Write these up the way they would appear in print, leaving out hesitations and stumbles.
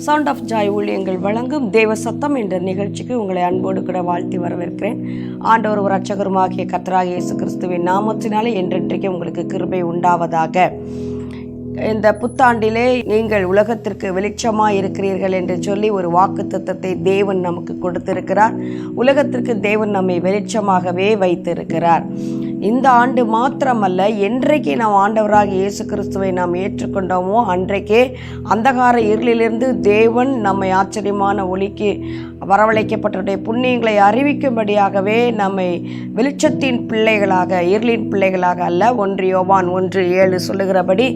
Sound of Joy ஊழியங்கள் வழங்கும் தேவ சத்தம் என்ற நிகழ்ச்சிக்கு உங்களை அன்போடு கூட வாழ்த்தி வரவேற்கிறேன். ஆண்டவர் ஒரு இரட்சகருமாகிய கர்த்தராகிய இயேசு கிறிஸ்துவின் நாமத்தினாலே என்றென்றைக்கு உங்களுக்கு கிருபை உண்டாவதாக. இந்த புத்தாண்டிலே நீங்கள் உலகத்திற்கு வெளிச்சமாக இருக்கிறீர்கள் என்று சொல்லி ஒரு வாக்குத்தத்தத்தை தேவன் நமக்கு கொடுத்திருக்கிறார். உலகத்திற்கு தேவன் நம்மை வெளிச்சமாகவே வைத்திருக்கிறார். இந்த ஆண்டு மாத்திரமல்ல, என்றைக்கு நாம் ஆண்டவராக இயேசு கிறிஸ்துவை நாம் ஏற்றுக்கொண்டோமோ அன்றைக்கே அந்தகார இருளிலிருந்து தேவன் நம்மை ஆச்சரியமான ஒளிக்கு வரவழைக்கப்பட்டவருடைய புண்ணியங்களை அறிவிக்கும்படியாகவே நம்மை வெளிச்சத்தின் பிள்ளைகளாக, இருளின் பிள்ளைகளாக அல்ல, 1 யோவான் 1:7 சொல்லுகிறபடி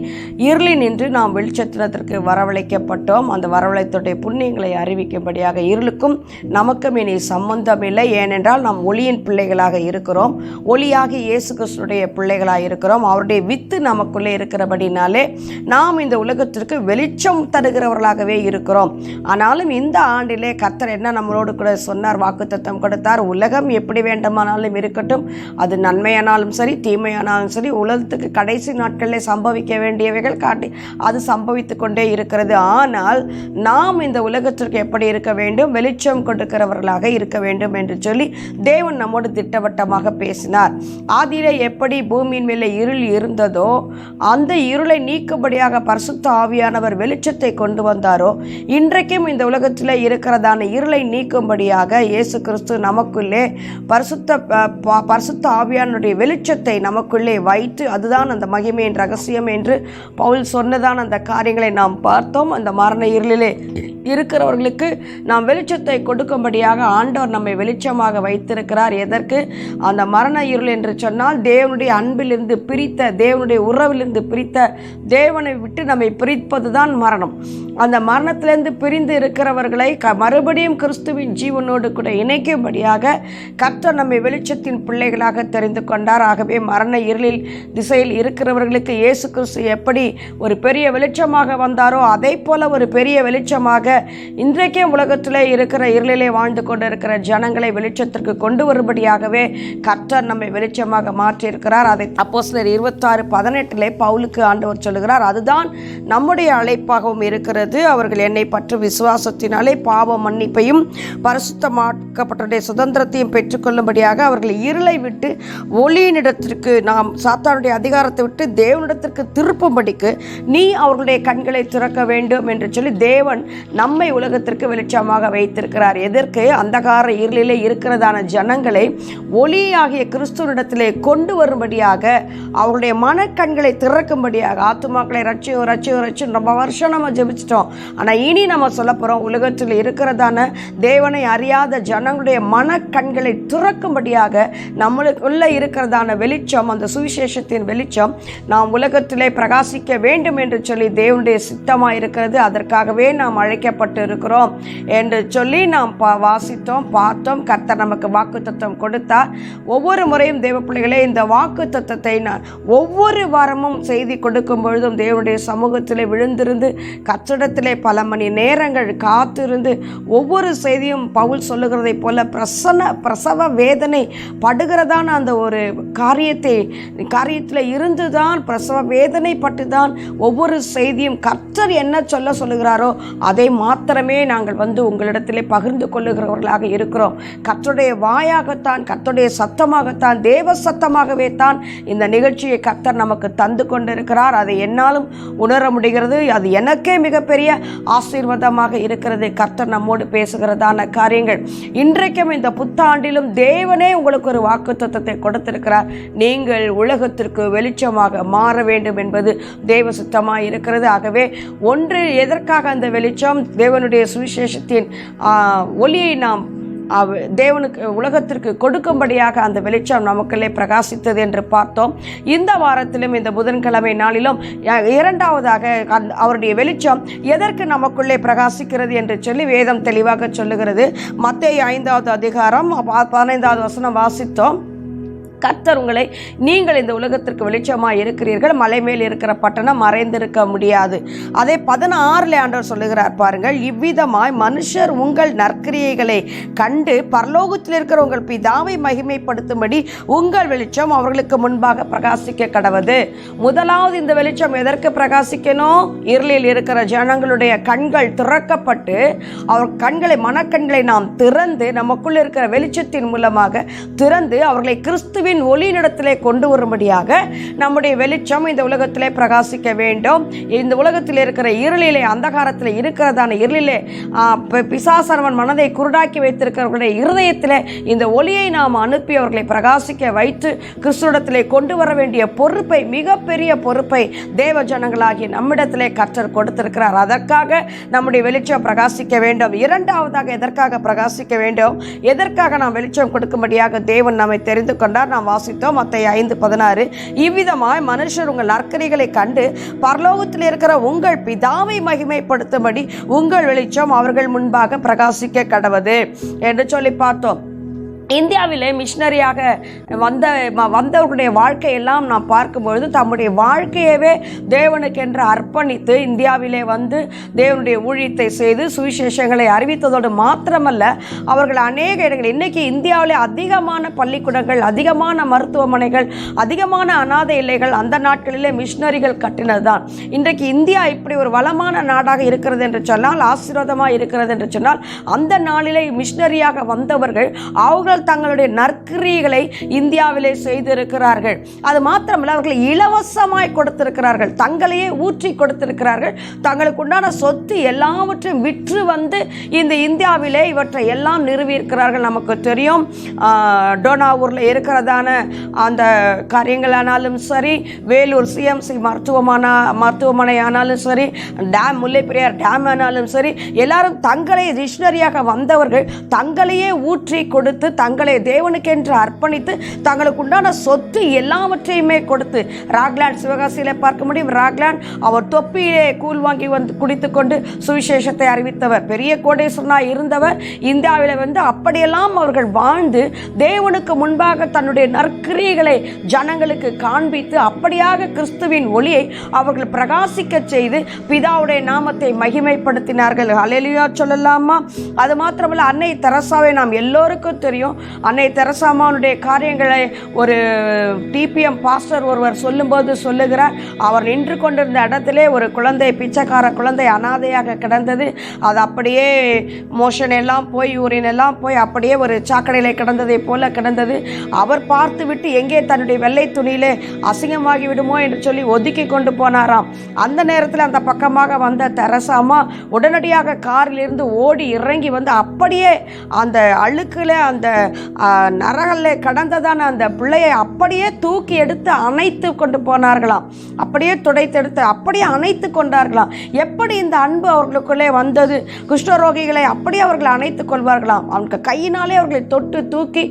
இருளின் இன்று நாம் வெளிச்சத்தினத்திற்கு வரவழைக்கப்பட்டோம். அந்த வரவழைத்தோடைய புண்ணியங்களை அறிவிக்கும்படியாக இருளுக்கும் நமக்கும் இனி சம்பந்தம் இல்லை. ஏனென்றால் நாம் ஒளியின் பிள்ளைகளாக இருக்கிறோம், ஒளியாகி இயேசு கிறிஸ்துடைய பிள்ளைகளாக இருக்கிறோம். அவருடைய வித்து நமக்குள்ளே இருக்கிறபடினாலே நாம் இந்த உலகத்திற்கு வெளிச்சம் தருகிறவர்களாகவே இருக்கிறோம். ஆனாலும் இந்த ஆண்டிலே கர்த்தர் என்ன நம்மளோடு கூட சொன்னார், வாக்குத்தத்தம் கொடுத்தார். உலகம் எப்படி வேண்டுமானாலும் இருக்கட்டும், அது நன்மையானாலும் சரி தீமையானாலும் சரி, உலகத்துக்கு கடைசி நாட்களில் சம்பவிக்க வேண்டியவைகள் காட்டி அது சம்பவித்து கொண்டே இருக்கிறது. ஆனால் நாம் இந்த உலகத்திற்கு எப்படி இருக்க வேண்டும், வெளிச்சம் கொடுக்கிறவர்களாக இருக்க வேண்டும் என்று சொல்லி தேவன் நம்மோடு திட்டவட்டமாக பேசினார். ஆதியிலே எப்படி பூமியின் மேலே இருள் இருந்ததோ அந்த இருளை நீக்கும்படியாக பரிசுத்த ஆவியானவர் வெளிச்சத்தை கொண்டு வந்தாரோ, இன்றைக்கும் இந்த உலகத்தில் இருக்கிறதான இருளை நீக்கும்படியாக இயேசு கிறிஸ்து நமக்குள்ளே பரிசுத்த ஆவியானுடைய வெளிச்சத்தை நமக்குள்ளே வைத்து, அதுதான் அந்த மகிமையின் ரகசியம் என்று பவுல் சொன்னதான அந்த காரியங்களை நாம் பார்த்தோம். அந்த மரண இருளிலே இருக்கிறவர்களுக்கு நாம் வெளிச்சத்தை கொடுக்கும்படியாக ஆண்டவர் நம்மை வெளிச்சமாக வைத்திருக்கிறார். எதற்கு? அந்த மரண இருள் என்று சொன்னால் தேவனுடைய அன்பிலிருந்து பிரித்த, தேவனுடைய உறவிலிருந்து பிரித்த, தேவனை விட்டு நம்மை பிரிப்பது தான் மரணம். அந்த மரணத்திலிருந்து பிரிந்து இருக்கிறவர்களை மறுபடியும் கிறிஸ்துவின் ஜீவனோடு கூட இணைக்கும்படியாக கர்த்தர் நம்மை வெளிச்சத்தின் பிள்ளைகளாக தெரிந்து கொண்டார். ஆகவே மரண இருளில் திசையில் இருக்கிறவர்களுக்கு இயேசு கிறிஸ்து எப்படி ஒரு பெரிய வெளிச்சமாக வந்தாரோ அதே போல ஒரு பெரிய வெளிச்சமாக இன்றைக்கே உலகத்திலே இருக்கிற இருளிலே வாழ்ந்து கொண்டிருக்கிற ஜனங்களை வெளிச்சத்திற்கு கொண்டு வரும்படியாகவே கர்த்தர் நம்மை வெளிச்சமாக மாற்றியிருக்கிறார். அதை அப்போஸ்தலர் 26:18 பவுலுக்கு ஆண்டவர் சொல்லுகிறார், அதுதான் நம்முடைய அழைப்பாகவும் இருக்கிறது. அவர்கள் என்னை பற்றி விசுவாசத்தினாலே பாவ மன்னிப்பையும் பரிசுத்தமாக்கப்பட்ட சுதந்திரத்தையும் பெற்றுக்கொள்ளும்படியாக அவர்கள் இருளை விட்டு ஒளியினிடத்திற்கு, நாம் சாத்தானுடைய அதிகாரத்தை விட்டு தேவனிடத்திற்கு திருப்பும்படிக்கு நீ அவர்களுடைய கண்களை திறக்க வேண்டும் என்று சொல்லி தேவன் நம்மை உலகத்திற்கு வெளிச்சமாக வைத்திருக்கிறார். எதற்கு? அந்தகார இருளிலே இருக்கிறதான ஜனங்களை ஒளியாகிய கிறிஸ்துவனிடத்திலே கொண்டு வரும்படியாக, அவருடைய மனக்கண்களை திறக்கும்படியாக. ஆத்துமாக்களை ரட்சியும் ரொம்ப வருஷம் நம்ம ஜெபிச்சிட்டோம். ஆனால் இனி நம்ம சொல்ல போகிறோம், உலகத்தில் இருக்கிறதான தேவனை அறியாத ஜனங்களுடைய மனக்கண்களை திறக்கும்படியாக நம்மளுக்குள்ள இருக்கிறதான வெளிச்சம், அந்த சுவிசேஷத்தின் வெளிச்சம் நாம் உலகத்திலே பிரகாசிக்க வேண்டும் என்று சொல்லி தேவனுடைய சித்தமாக இருக்கிறது. அதற்காகவே நாம் அழைக்கப்பட்டு இருக்கிறோம் என்று சொல்லி நாம் வாசித்தோம், பார்த்தோம். கர்த்தர் நமக்கு வாக்குத்தத்தம் கொடுத்தார். ஒவ்வொரு முறையும் தேவ பிள்ளைகளே, இந்த வாக்குத்தத்தத்தை நான் ஒவ்வொரு வாரமும் செய்தி கொடுக்கும் பொழுதும் தேவனுடைய சமூகத்திலே விழுந்திருந்து கர்த்தரிடத்திலே பல மணி நேரங்கள் காத்திருந்து ஒவ்வொரு செய்தியும் பவுல் சொல்லுகிறதை போல பிரசவ வேதனை படுகிறதான அந்த ஒரு காரியத்தில் இருந்துதான், பிரசவ வேதனை பட்டுதான் ஒவ்வொரு செய்தியும் கர்த்தர் என்ன சொல்லுகிறாரோ அதை மாத்திரமே நாங்கள் உங்களிடத்திலே பகிர்ந்து கொள்ளுகிறவர்களாக இருக்கிறோம். கர்த்தருடைய வாயாகத்தான், கர்த்தருடைய சத்தமாகத்தான், தேவ சத்தமாகவே தான் இந்த நிகழ்ச்சியை கர்த்தர் நமக்கு தந்து கொண்டிருக்கிறார். அதை என்னாலும் உணர முடிகிறது. அது எனக்கே மிகப்பெரிய ஆசீர்வாதமாக இருக்கிறது. கர்த்தர் நம்மோடு பேசுகிறதான காரியங்கள். இன்றைக்கும் இந்த புத்தாண்டிலும் தேவனே உங்களுக்கு ஒரு வாக்குத்தத்தத்தை கொடுத்திருக்கிறார். நீங்கள் உலகத்திற்கு வெளிச்சமாக மாற வேண்டும் என்பது தேவ சித்தமாக இருக்கிறது. ஆகவே ஒன்று, எதற்காக அந்த வெளிச்சம்? தேவனுடைய சுவிசேஷத்தின் ஒளியை நாம் தேவனுக்கு உலகத்திற்கு கொடுக்கும்படியாக அந்த வெளிச்சம் நமக்குள்ளே பிரகாசித்தது என்று பார்த்தோம். இந்த வாரத்திலும் இந்த புதன்கிழமை நாளிலும் இரண்டாவதாக அவருடைய வெளிச்சம் எதற்கு நமக்குள்ளே பிரகாசிக்கிறது என்று சொல்லி வேதம் தெளிவாக சொல்லுகிறது. மத்தேயு 5வது அதிகாரம் 15வது வசனம் வாசித்தோம். கர்த்தர் உங்களை, நீங்கள் இந்த உலகத்திற்கு வெளிச்சமாக இருக்கிறீர்கள், மலை மேல் இருக்கிற பட்டணம் மறைந்திருக்க முடியாது. அதே 16 ஆண்டவர் சொல்லுகிறார் பாருங்கள், இவ்விதமாய் மனுஷர் உங்கள் நற்கிரியைகளை கண்டு பரலோகத்தில் இருக்கிற உங்கள் பிதாவை மகிமைப்படுத்தும்படி உங்கள் வெளிச்சம் அவர்களுக்கு முன்பாக பிரகாசிக்க கடவது. முதலாவது இந்த வெளிச்சம் எதற்கு பிரகாசிக்கணும்? இருளில் இருக்கிற ஜனங்களுடைய கண்கள் திறக்கப்பட்டு அவர் கண்களை, மனக்கண்களை நாம் திறந்து, நமக்குள் இருக்கிற வெளிச்சத்தின் மூலமாக திறந்து அவர்களை கிறிஸ்துவின் ஒளியினிடத்திலே கொண்டு வரும்படியாக நம்முடைய வெளிச்சம் இந்த உலகத்திலே பிரகாசிக்க வேண்டும். இந்த உலகத்தில் இருக்கிற இருளிலே, அந்தகாரத்தில் இருக்கிறதான இருளிலே பிசாசானவன் மனதை குருடாக்கி வைத்திருக்கிறவர்களுடைய இருதயத்திலே இந்த ஒளியை நாம் அனுப்பி அவர்களை பிரகாசிக்க வைத்து கிறிஸ்துவிடத்திலே கொண்டு வர வேண்டிய பொறுப்பை, மிகப்பெரிய பொறுப்பை தேவ ஜனங்களாகி நம்மிடத்திலே கர்த்தர் கொடுத்திருக்கிறார். அதற்காக நம்முடைய வெளிச்சம் பிரகாசிக்க வேண்டும். இரண்டாவதாக எதற்காக பிரகாசிக்க வேண்டும்? எதற்காக நாம் வெளிச்சம் கொடுக்கும்படியாக தேவன் நம்மை தெரிந்து கொண்டார்? நாம் வாசித்தோம் மத்தேயு 5:16. இவ்விதமாய் மனுஷர் உங்கள் நற்கிரியைகளை கண்டு பரலோகத்தில் இருக்கிற உங்கள் பிதாவை மகிமைப்படுத்தும்படி உங்கள் வெளிச்சம் அவர்கள் முன்பாக பிரகாசிக்க கடவது என்று சொல்லி பார்த்தோம். இந்தியாவிலே மிஷினரியாக வந்தவர்களுடைய வாழ்க்கையெல்லாம் நாம் பார்க்கும்பொழுது தம்முடைய வாழ்க்கையவே தேவனுக்கென்று அர்ப்பணித்து இந்தியாவிலே வந்து தேவனுடைய ஊழியத்தை செய்து சுவிசேஷங்களை அறிவித்ததோடு மாத்திரமல்ல, அவர்கள் அநேக இடங்கள், இன்றைக்கி இந்தியாவிலே அதிகமான பள்ளிக்கூடங்கள், அதிகமான மருத்துவமனைகள், அதிகமான அநாதை இல்லைகள் அந்த நாட்களிலே மிஷினரிகள் கட்டினது தான். இன்றைக்கு இந்தியா இப்படி ஒரு வளமான நாடாக இருக்கிறது என்று சொன்னால், ஆசீர்வாதமாக இருக்கிறது என்று சொன்னால், அந்த நாளிலே மிஷினரியாக வந்தவர்கள் அவர்கள் தங்களுடைய நற்கிரியைகளை இந்தியாவிலே செய்திருக்கிறார்கள். அது மாத்திரமல்ல, அவர்கள் இலவசமாய் கொடுத்திருக்கிறார்கள், தங்களையே ஊற்றி கொடுத்திருக்கிறார்கள். தங்களுக்கு உண்டான சொத்து எல்லாவற்றையும் விற்று வந்து இந்த இந்தியாவிலே இவற்றை எல்லாம் நிறுவியிருக்கிறார்கள். நமக்கு தெரியும், டோனாவூரில் இருக்கிறதான அந்த காரியங்களானாலும் சரி, வேலூர் சிஎம்சி மருத்துவமனை ஆனாலும் சரி, டேம் முல்லைப்பெரியார் டேம் ஆனாலும் சரி, எல்லாரும் தங்களை மிஷனரியாக வந்தவர்கள் தங்களையே ஊற்றி கொடுத்து, தங்களை தேவனுக்கென்று அர்ப்பணித்து, தங்களுக்கு உண்டான சொத்து எல்லாவற்றையுமே கொடுத்து, ராக்லாண்ட் சிவகாசியில் பார்க்க முடியும். ராக்லாண்ட் அவர் தொப்பியிலே கூழ் வாங்கி வந்து குடித்து கொண்டு சுவிசேஷத்தை அறிவித்தவர், பெரிய கோடீஸ்வரனாக இருந்தவர். இந்தியாவில் வந்து அப்படியெல்லாம் அவர்கள் வாழ்ந்து தேவனுக்கு முன்பாக தன்னுடைய நற்கிரியைகளை ஜனங்களுக்கு காண்பித்து அப்படியாக கிறிஸ்துவின் ஒளியை அவர்கள் பிரகாசிக்க செய்து பிதாவுடைய நாமத்தை மகிமைப்படுத்தினார்கள். ஹல்லேலூயா சொல்லலாமா? அது மாத்திரமல்ல, அன்னை தெரசாவை நாம் எல்லோருக்கும் தெரியும். அன்னை தெரசாமாவுடைய காரியங்களை ஒரு டிபிஎம் பாஸ்டர் ஒருவர் சொல்லும்போது சொல்லுகிறார், அவர் நின்று கொண்டிருந்த இடத்திலே ஒரு குழந்தை, பிச்சைக்கார குழந்தை அனாதையாக கிடந்தது. அது அப்படியே மோஷன் எல்லாம் போய், யூரின் எல்லாம் போய் அப்படியே ஒரு சாக்கடையில் கிடந்ததை போல கிடந்தது. அவர் பார்த்து விட்டு எங்கே தன்னுடைய வெள்ளை துணியிலே அசிங்கமாகி விடுமோ என்று சொல்லி ஒதுக்கி கொண்டு போனாராம். அந்த நேரத்தில் அந்த பக்கமாக வந்த தெரசாமா உடனடியாக காரிலிருந்து ஓடி இறங்கி வந்து அப்படியே அந்த அழுக்கில், அந்த நரகல்ல கடந்ததான அந்த பிள்ளையை அப்படியே தூக்கி எடுத்து அணைத்து கொண்டு போனார்களாம். அப்படியே துடைத்தெடுத்து அப்படியே அணைத்து கொண்டார்களாம். எப்படி இந்த அன்பு அவர்களுக்குள்ளே வந்தது? குஷ்டரோகிகளை அப்படியே அவர்கள் அணைத்து கொள்வார்களாம். அவங்க கையினாலே அவர்களை தொட்டு தூக்கி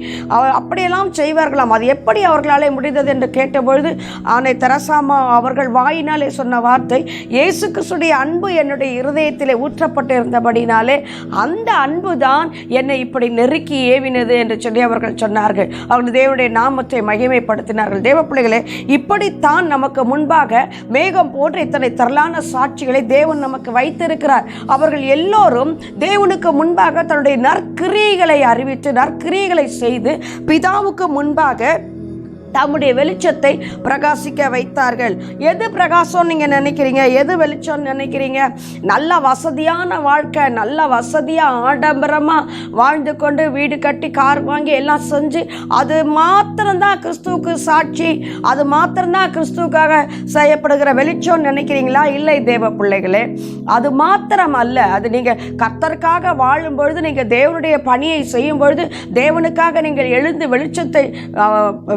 அப்படியெல்லாம் செய்வார்களாம். அது எப்படி அவர்களாலே முடிந்தது என்று கேட்டபொழுது அன்னை தெரசாமா அவர்கள் வாயினாலே சொன்ன வார்த்தை, இயேசு கிறிஸ்துடைய அன்பு என்னுடைய இருதயத்திலே ஊற்றப்பட்டிருந்தபடினாலே அந்த அன்பு தான் என்னை இப்படி நெருக்கி ஏவினது என்று சொல்லி அவர்கள் சொன்னார்கள். அவர்கள் தேவனுடைய நாமத்தை மகிமைப்படுத்தினார்கள். தேவ பிள்ளைகளே, இப்படித்தான் நமக்கு முன்பாக மேகம் போன்ற இத்தனை திரளான சாட்சிகளை தேவன் நமக்கு வைத்திருக்கிறார். அவர்கள் எல்லோரும் தேவனுக்கு முன்பாக தன்னுடைய நற்கிரியைகளை அறிவித்து, நற்கிரியைகளை செய்து பிதாவுக்கு முன்பாக தம்முடைய வெளிச்சத்தை பிரகாசிக்க வைத்தார்கள். எது பிரகாசம் நீங்க நினைக்கிறீங்க? எது வெளிச்சம் நினைக்கிறீங்க? நல்ல வசதியான வாழ்க்கை, நல்ல வசதியாக ஆடம்பரமாக வாழ்ந்து கொண்டு வீடு கட்டி கார் வாங்கி எல்லாம் செஞ்சு அது மாத்திரம்தான் கிறிஸ்துவுக்கு சாட்சி, அது மாத்திரம்தான் கிறிஸ்துவுக்காக செய்யப்படுகிற வெளிச்சம் நினைக்கிறீங்களா? இல்லை தேவ பிள்ளைகளே, அது மாத்திரம் அல்ல. அது நீங்கள் கர்த்தருக்காக வாழும் பொழுது, நீங்கள் தேவனுடைய பணியை செய்யும் பொழுது, தேவனுக்காக நீங்கள் எழுந்து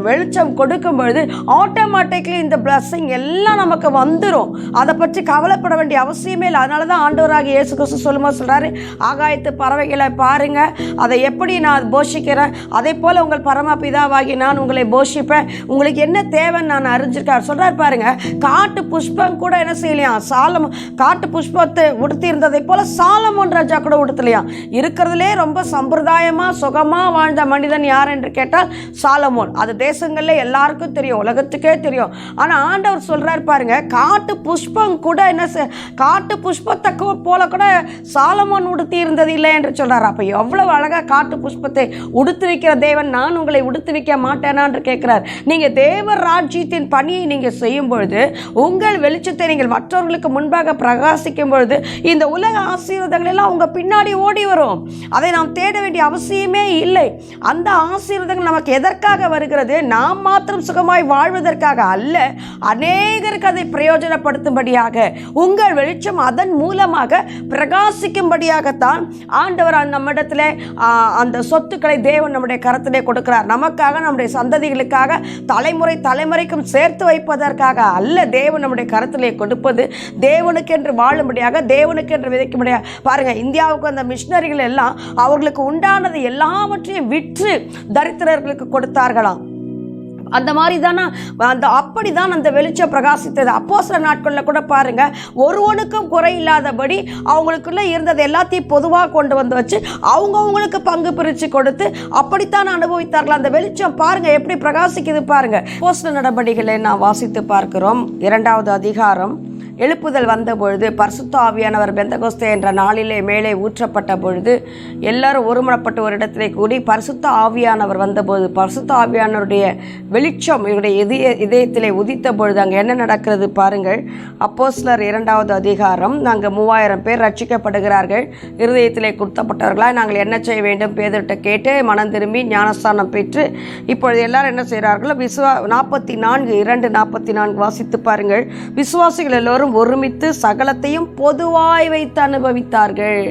வெளிச்சம் வெளிச்சம் கொடுக்கும் பொழுது ஆட்டோமேட்டிக்லி இந்த பிளஸிங் எல்லாம் நமக்கு வந்துடும். அதை பற்றி கவலைப்பட வேண்டிய அவசியமே இல்லை. அதனால தான் ஆண்டவராகிய இயேசு கிறிஸ்து சொல்லும்போது சொல்கிறாரு, ஆகாயத்து பறவைகளை பாருங்க, அதை எப்படி நான் போஷிக்கிறேன், அதே போல் உங்கள் பரமபிதாவாகி நான் உங்களை போஷிப்பேன், உங்களுக்கு என்ன தேவைன்னு நான் அறிஞ்சிருக்கார் சொல்கிறார் பாருங்க. காட்டு புஷ்பம் கூட என்ன செய்யலையாம், காட்டு புஷ்பத்தை உடுத்தி இருந்ததை போல சாலமோன் ராஜா கூட உடுத்தலையாம். இருக்கிறதுலே ரொம்ப சம்பிரதாயமாக சுகமாக வாழ்ந்த மனிதன் யார் என்று கேட்டால் சாலமோன். அது தேசங்களில் எல்லாருக்கும் தெரியும், உலகத்துக்கே தெரியும். ஆனால் ஆண்டவர் சொல்கிறார் பாருங்க, காட்டு புஷ்பம் கூட என்ன காட்டு புஷ்பத்தை போல கூட சாலமோன் உடுத்தி இருந்தது இல்லை என்று சொல்கிறார். அப்போ எவ்வளவு அழகாக காட்டு புஷ்பத்தை உடுத்து வைக்கிற தேவன் நான் உங்களை உடுத்து வைக்க மாட்டேனா என்று கேட்கிறார். நீங்கள் தேவ ராஜ்யத்தின் பணியை நீங்கள் செய்யும் பொழுது, உங்கள் வெளிச்சத்தை நீங்கள் மற்றவர்களுக்கு முன்பாக பிரகாசிக்கும் பொழுது, இந்த உலக ஆசீர்வாதங்கள் எல்லாம் உங்கள் பின்னாடி ஓடி வரும். அதை நாம் தேட வேண்டிய அவசியமே இல்லை. அந்த ஆசீர்வாதங்கள் நமக்கு எதற்காக வருகிறது? நாம் மாத்திரம் சுகமாய் வாழ்வதற்காக அல்ல, அநேகருக்கு அதை பிரயோஜனப்படுத்தும்படியாக, உங்கள் வெளிச்சம் அதன் மூலமாக பிரகாசிக்கும்படியாகத்தான் ஆண்டவர் நம்மிடத்தில் அந்த சொத்துக்களை தேவன் நம்முடைய கரத்திலே கொடுக்கிறார். நமக்காக, நம்முடைய சந்ததிகளுக்காக, தலைமுறைக்கும் சேர்த்து வைப்பதற்காக அல்ல. தேவன் நம்முடைய கரத்திலே கொடுப்பது தேவனுக்கென்று வாழும்படியாக, தேவனுக்கென்று விதைக்கும்படியாக. பாருங்க, இந்தியாவுக்கு அந்த மிஷினரிகள் எல்லாம் அவர்களுக்கு உண்டானது எல்லாவற்றையும் விற்று தரித்திரர்களுக்கு கொடுத்தார்களாம். அந்த மாதிரி தானே அப்படிதான் அந்த வெளிச்சம் பிரகாசித்தது. அப்போஸ்தலர் நாட்களில் கூட பாருங்க, ஒருவனுக்கும் குறை இல்லாதபடி அவங்களுக்குள்ள இருந்தது எல்லாத்தையும் பொதுவாக கொண்டு வந்து வச்சு அவங்கவுங்களுக்கு பங்கு பிரித்து கொடுத்து அப்படித்தான் அனுபவித்தார்கள். அந்த வெளிச்சம் பாருங்க எப்படி பிரகாசிக்குது பாருங்க. அப்போஸ்தலர் நடபடிகளை நான் வாசித்து பார்க்கிறோம். 2வது அதிகாரம். எழுப்புதல் வந்த பொழுது பரிசுத்த ஆவியானவர் பெந்தகோஸ்தே என்ற நாளிலே மேலே ஊற்றப்பட்ட பொழுது எல்லாரும் ஒருமனப்பட்டு ஒரு இடத்திலே கூடி பரிசுத்த ஆவியானவர் வந்தபோது பரிசுத்த ஆவியானவருடைய வெளிச்சம் இவருடைய இதயத்திலே உதித்த பொழுது அங்கே என்ன நடக்கிறது பாருங்கள். அப்போஸ்தலர் 2வது அதிகாரம். நாங்கள் 3000 பேர் ரட்சிக்கப்படுகிறார்கள். இருதயத்திலே குத்தப்பட்டவர்களாக நாங்கள் என்ன செய்ய வேண்டும் பேதுருட்ட கேட்டு மனம் திரும்பி ஞானஸ்தானம் பெற்று இப்பொழுது எல்லாரும் என்ன செய்கிறார்கள்? 44 வாசித்து பாருங்கள். விசுவாசிகள் எல்லோரும் ஒருமித்து சகலத்தையும் பொதுவாய் வைத்து அனுபவித்தார்கள்.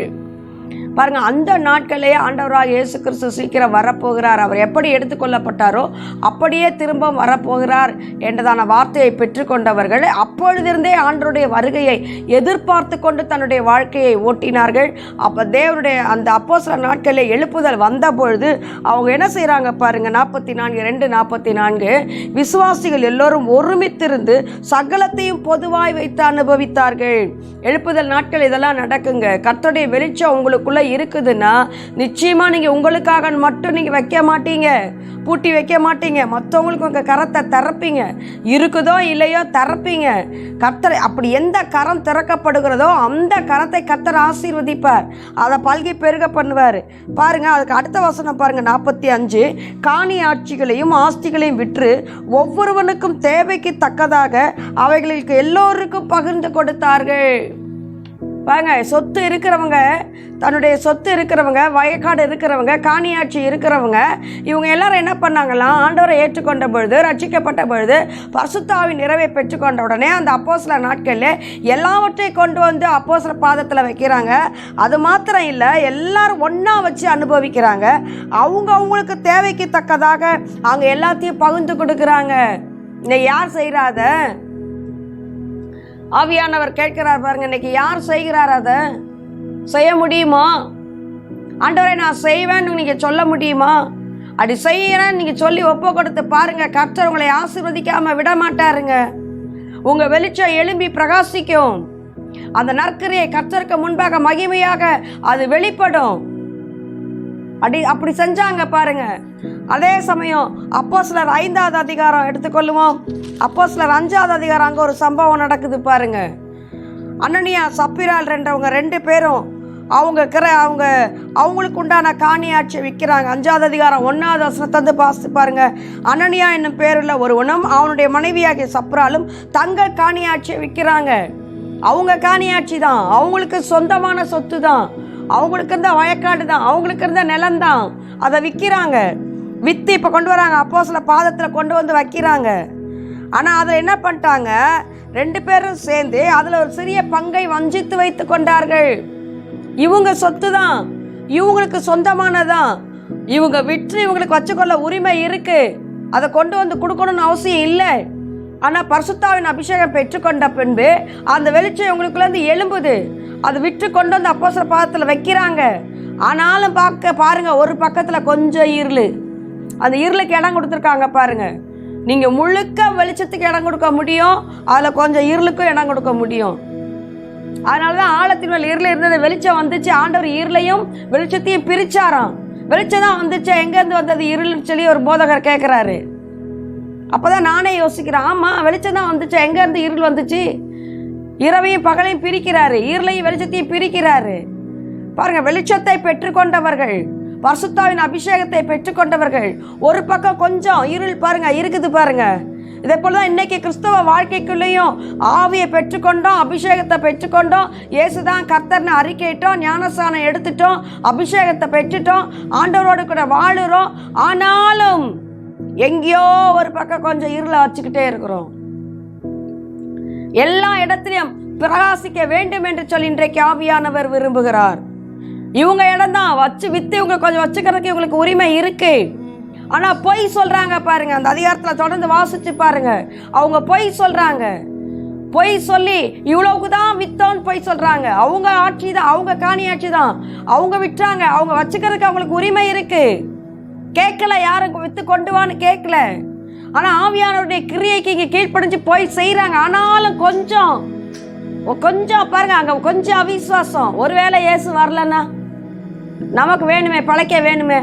பாருங்க, அந்த நாட்களே ஆண்டவராக இயேசு கிறிஸ்து சீக்கிரம் வரப்போகிறார். அவர் எப்படி எடுத்துக்கொள்ளப்பட்டாரோ அப்படியே திரும்ப வரப்போகிறார் என்றதான வார்த்தையை பெற்றுக்கொண்டவர்கள் அப்பொழுதிருந்தே ஆண்டவருடைய வருகையை எதிர்பார்த்து கொண்டு தன்னுடைய வாழ்க்கையை ஓட்டினார்கள். அப்போ தேவனுடைய அந்த அப்போஸ்தலர் நாட்களில் எழுப்புதல் வந்த பொழுது அவங்க என்ன செய்கிறாங்க பாருங்க. 44 விசுவாசிகள் எல்லோரும் ஒருமித்திருந்து சகலத்தையும் பொதுவாய் வைத்து அனுபவித்தார்கள். எழுப்புதல் நாட்கள் இதெல்லாம் நடக்குங்க. கர்த்தருடைய வெளிச்சம் உங்களுக்குள்ள இருக்குதுன்னா நிச்சயமா நீங்க உங்களுக்காக மட்டும் நீங்க வைக்க மாட்டீங்க, பூட்டி வைக்க மாட்டீங்க, மற்றவங்களுக்கு உங்க கரத்தை திறப்பீங்க. இருக்குதோ இல்லையோ திறப்பீங்க. கர்த்தர் அப்படி எந்த கரம் திறக்கப்படுகிறதோ அந்த கரத்தை கர்த்தர் ஆசீர்வதிப்பார், அதை பல்கி பெருக பண்ணுவார். பாருங்க, அதுக்கு அடுத்த வசனம் பாருங்க. 45 காணி ஆட்சிகளையும் ஆஸ்திகளையும் விற்று ஒவ்வொருவனுக்கும் தேவைக்கு தக்கதாக அவைகளுக்கு எல்லோருக்கும் பகிர்ந்து கொடுத்தார்கள். பாருங்க, சொத்து இருக்கிறவங்க, தன்னுடைய சொத்து இருக்கிறவங்க, வயக்காடு இருக்கிறவங்க, காணியாட்சி இருக்கிறவங்க, இவங்க எல்லாரும் என்ன பண்ணாங்களாம்? ஆண்டவரை ஏற்றுக்கொண்ட பொழுது, ரட்சிக்கப்பட்ட பொழுது, பரிசுத்த ஆவியின் நிறைவை பெற்றுக்கொண்ட உடனே அந்த அப்போஸ்தலர் நாட்களில் எல்லாவற்றையும் கொண்டு வந்து அப்போஸ்தலர் பாதத்தில் வைக்கிறாங்க. அது மாத்திரம் இல்லை, எல்லாரும் ஒன்றா வச்சு அனுபவிக்கிறாங்க. அவங்களுக்கு தேவைக்கு தக்கதாக அவங்க எல்லாத்தையும் பகிர்ந்து கொடுக்குறாங்க. இன்னைக்கு யார் செய்கிறாத? ஆவியானவர் கேட்கிறார் பாருங்க, இன்னைக்கு யார் செய்கிறார்? அதை செய்ய முடியுமா? ஆண்டவரை நான் செய்வேன்னு நீங்க சொல்ல முடியுமா? அப்படி செய்யறேன்னு நீங்க சொல்லி ஒப்பு கொடுத்து பாருங்க, கர்த்தர் உங்களை ஆசீர்வதிக்காம விட மாட்டாருங்க. உங்க வெளிச்சம் எழும்பி பிரகாசிக்கும். அந்த நற்கிரியை கர்த்தருக்கு முன்பாக மகிமையாக அது வெளிப்படும். அப்படி செஞ்சாங்க பாருங்க. அதே சமயம் அப்போஸ்தலர் 5வது அதிகாரம் எடுத்துக்கொள்ளுவோம். அப்போஸ்தலர் 5வது அதிகாரம், அங்கே ஒரு சம்பவம் நடக்குது பாருங்க. அனனியா சப்பிரால் ரெண்டவங்க 2 பேரும் அவங்களுக்கு உண்டான காணியாட்சியை விற்கிறாங்க. 5வது அதிகாரம் 1வது வசனத்தை பாசித்து பாருங்க. அனனியா என்னும் பேருள்ள ஒருவனும் அவனுடைய மனைவியாகிய சப்ராலும் தங்கள் காணியாட்சியை விற்கிறாங்க. அவங்க காணியாட்சி தான், அவங்களுக்கு சொந்தமான சொத்து தான், அவங்களுக்கு இருந்த வயக்காடு தான், அவங்களுக்கு இருந்த நிலம் தான். அதை விற்கிறாங்க. விற்று இப்போ கொண்டு வராங்க, அப்போஸ்தலர் பாதத்தில் கொண்டு வந்து வைக்கிறாங்க. ஆனால் அதை என்ன பண்ணிட்டாங்க? 2 பேரும் சேர்ந்து அதில் ஒரு சிறிய பங்கை வஞ்சித்து வைத்து கொண்டார்கள். இவங்க சொத்து தான், இவங்களுக்கு சொந்தமானதான், இவங்க விற்று இவங்களுக்கு வச்சுக்கொள்ள உரிமை இருக்கு. அதை கொண்டு வந்து கொடுக்கணும்னு அவசியம் இல்லை. ஆனால் பரிசுத்தாவின் அபிஷேகம் பெற்றுக்கொண்ட பின்பு அந்த வெளிச்சம் உங்களுக்குள்ளேருந்து எழும்புது. அது விட்டு கொண்டு வந்து அப்போஸ்தலர் பாதத்தில் வைக்கிறாங்க. ஆனாலும் பாருங்க, ஒரு பக்கத்தில் கொஞ்சம் இருள், அந்த இருளுக்கு இடம் கொடுத்துருக்காங்க பாருங்க. நீங்கள் முழுக்க வெளிச்சத்துக்கு இடம் கொடுக்க முடியும், அதில் கொஞ்சம் இருளுக்கும் இடம் கொடுக்க முடியும். அதனால தான் ஆழத்தின் மேல் இருள் இருந்தது, வெளிச்சம் வந்துச்சு. ஆண்டவர் இருளையும் வெளிச்சத்தையும் பிரிச்சாராம். வெளிச்சம் தான் வந்துச்சு, எங்கேருந்து வந்தது இருள்னு சொல்லி ஒரு போதகர் கேட்குறாரு. அப்போதான் நானே யோசிக்கிறேன், ஆமாம் வெளிச்சம் தான் வந்துச்சு, எங்கேருந்து இருள் வந்துச்சு? இரவையும் பகலையும் பிரிக்கிறாரு, இருளையும் வெளிச்சத்தையும் பிரிக்கிறாரு. பாருங்க, வெளிச்சத்தை பெற்றுக்கொண்டவர்கள், பரிசுத்தாவின் அபிஷேகத்தை பெற்றுக்கொண்டவர்கள், ஒரு பக்கம் கொஞ்சம் இருள் பாருங்க இருக்குது பாருங்க. இதே போல தான் இன்னைக்கு கிறிஸ்தவ வாழ்க்கைக்குள்ளேயும் ஆவியை பெற்றுக்கொண்டோம், அபிஷேகத்தை பெற்றுக்கொண்டோம், இயேசுதான் கர்த்தர்னு அறிக்கையிட்டோம், ஞானஸ்நானம் எடுத்துட்டோம், அபிஷேகத்தை பெற்றுட்டோம், ஆண்டவரோடு கூட வாழுறோம். ஆனாலும் எங்கேயோ ஒரு பக்கம் கொஞ்சம் இருளை வச்சுக்கிட்டே இருக்கிறோம். எல்லா இடத்திலையும் பிரகாசிக்க வேண்டும் என்று சொல்லி இன்றைக்கு ஆவியானவர் விரும்புகிறார். இவங்க இடம் தான் வச்சு வித்து இவங்க கொஞ்சம் வச்சுக்கிறதுக்கு இவங்களுக்கு உரிமை இருக்கு. ஆனா பொய் சொல்றாங்க பாருங்க. அந்த அதிகாரத்தில் தொடர்ந்து வாசிச்சு பாருங்க. அவங்க பொய் சொல்றாங்க, பொய் சொல்லி இவ்வளவுக்கு தான் வித்தோன்னு பொய் சொல்றாங்க. அவங்க ஆட்சி தான், அவங்க காணி ஆட்சி தான், அவங்க விற்றாங்க, அவங்க வச்சுக்கிறதுக்கு அவங்களுக்கு உரிமை இருக்கு. கேட்கல, யாரும் வித்து கொண்டு வான்னு கேட்கல. ஆனா ஆவியானவருடைய கிரியைக்கு இங்க கீழ்ப்படிஞ்சு போய் செய்யறாங்க. ஆனாலும் கொஞ்சம் பாருங்க, அங்க கொஞ்சம் அவிசுவாசம். ஒருவேளை இயேசு வரலன்னா நமக்கு வேணுமே, பழைக்க வேணுமே.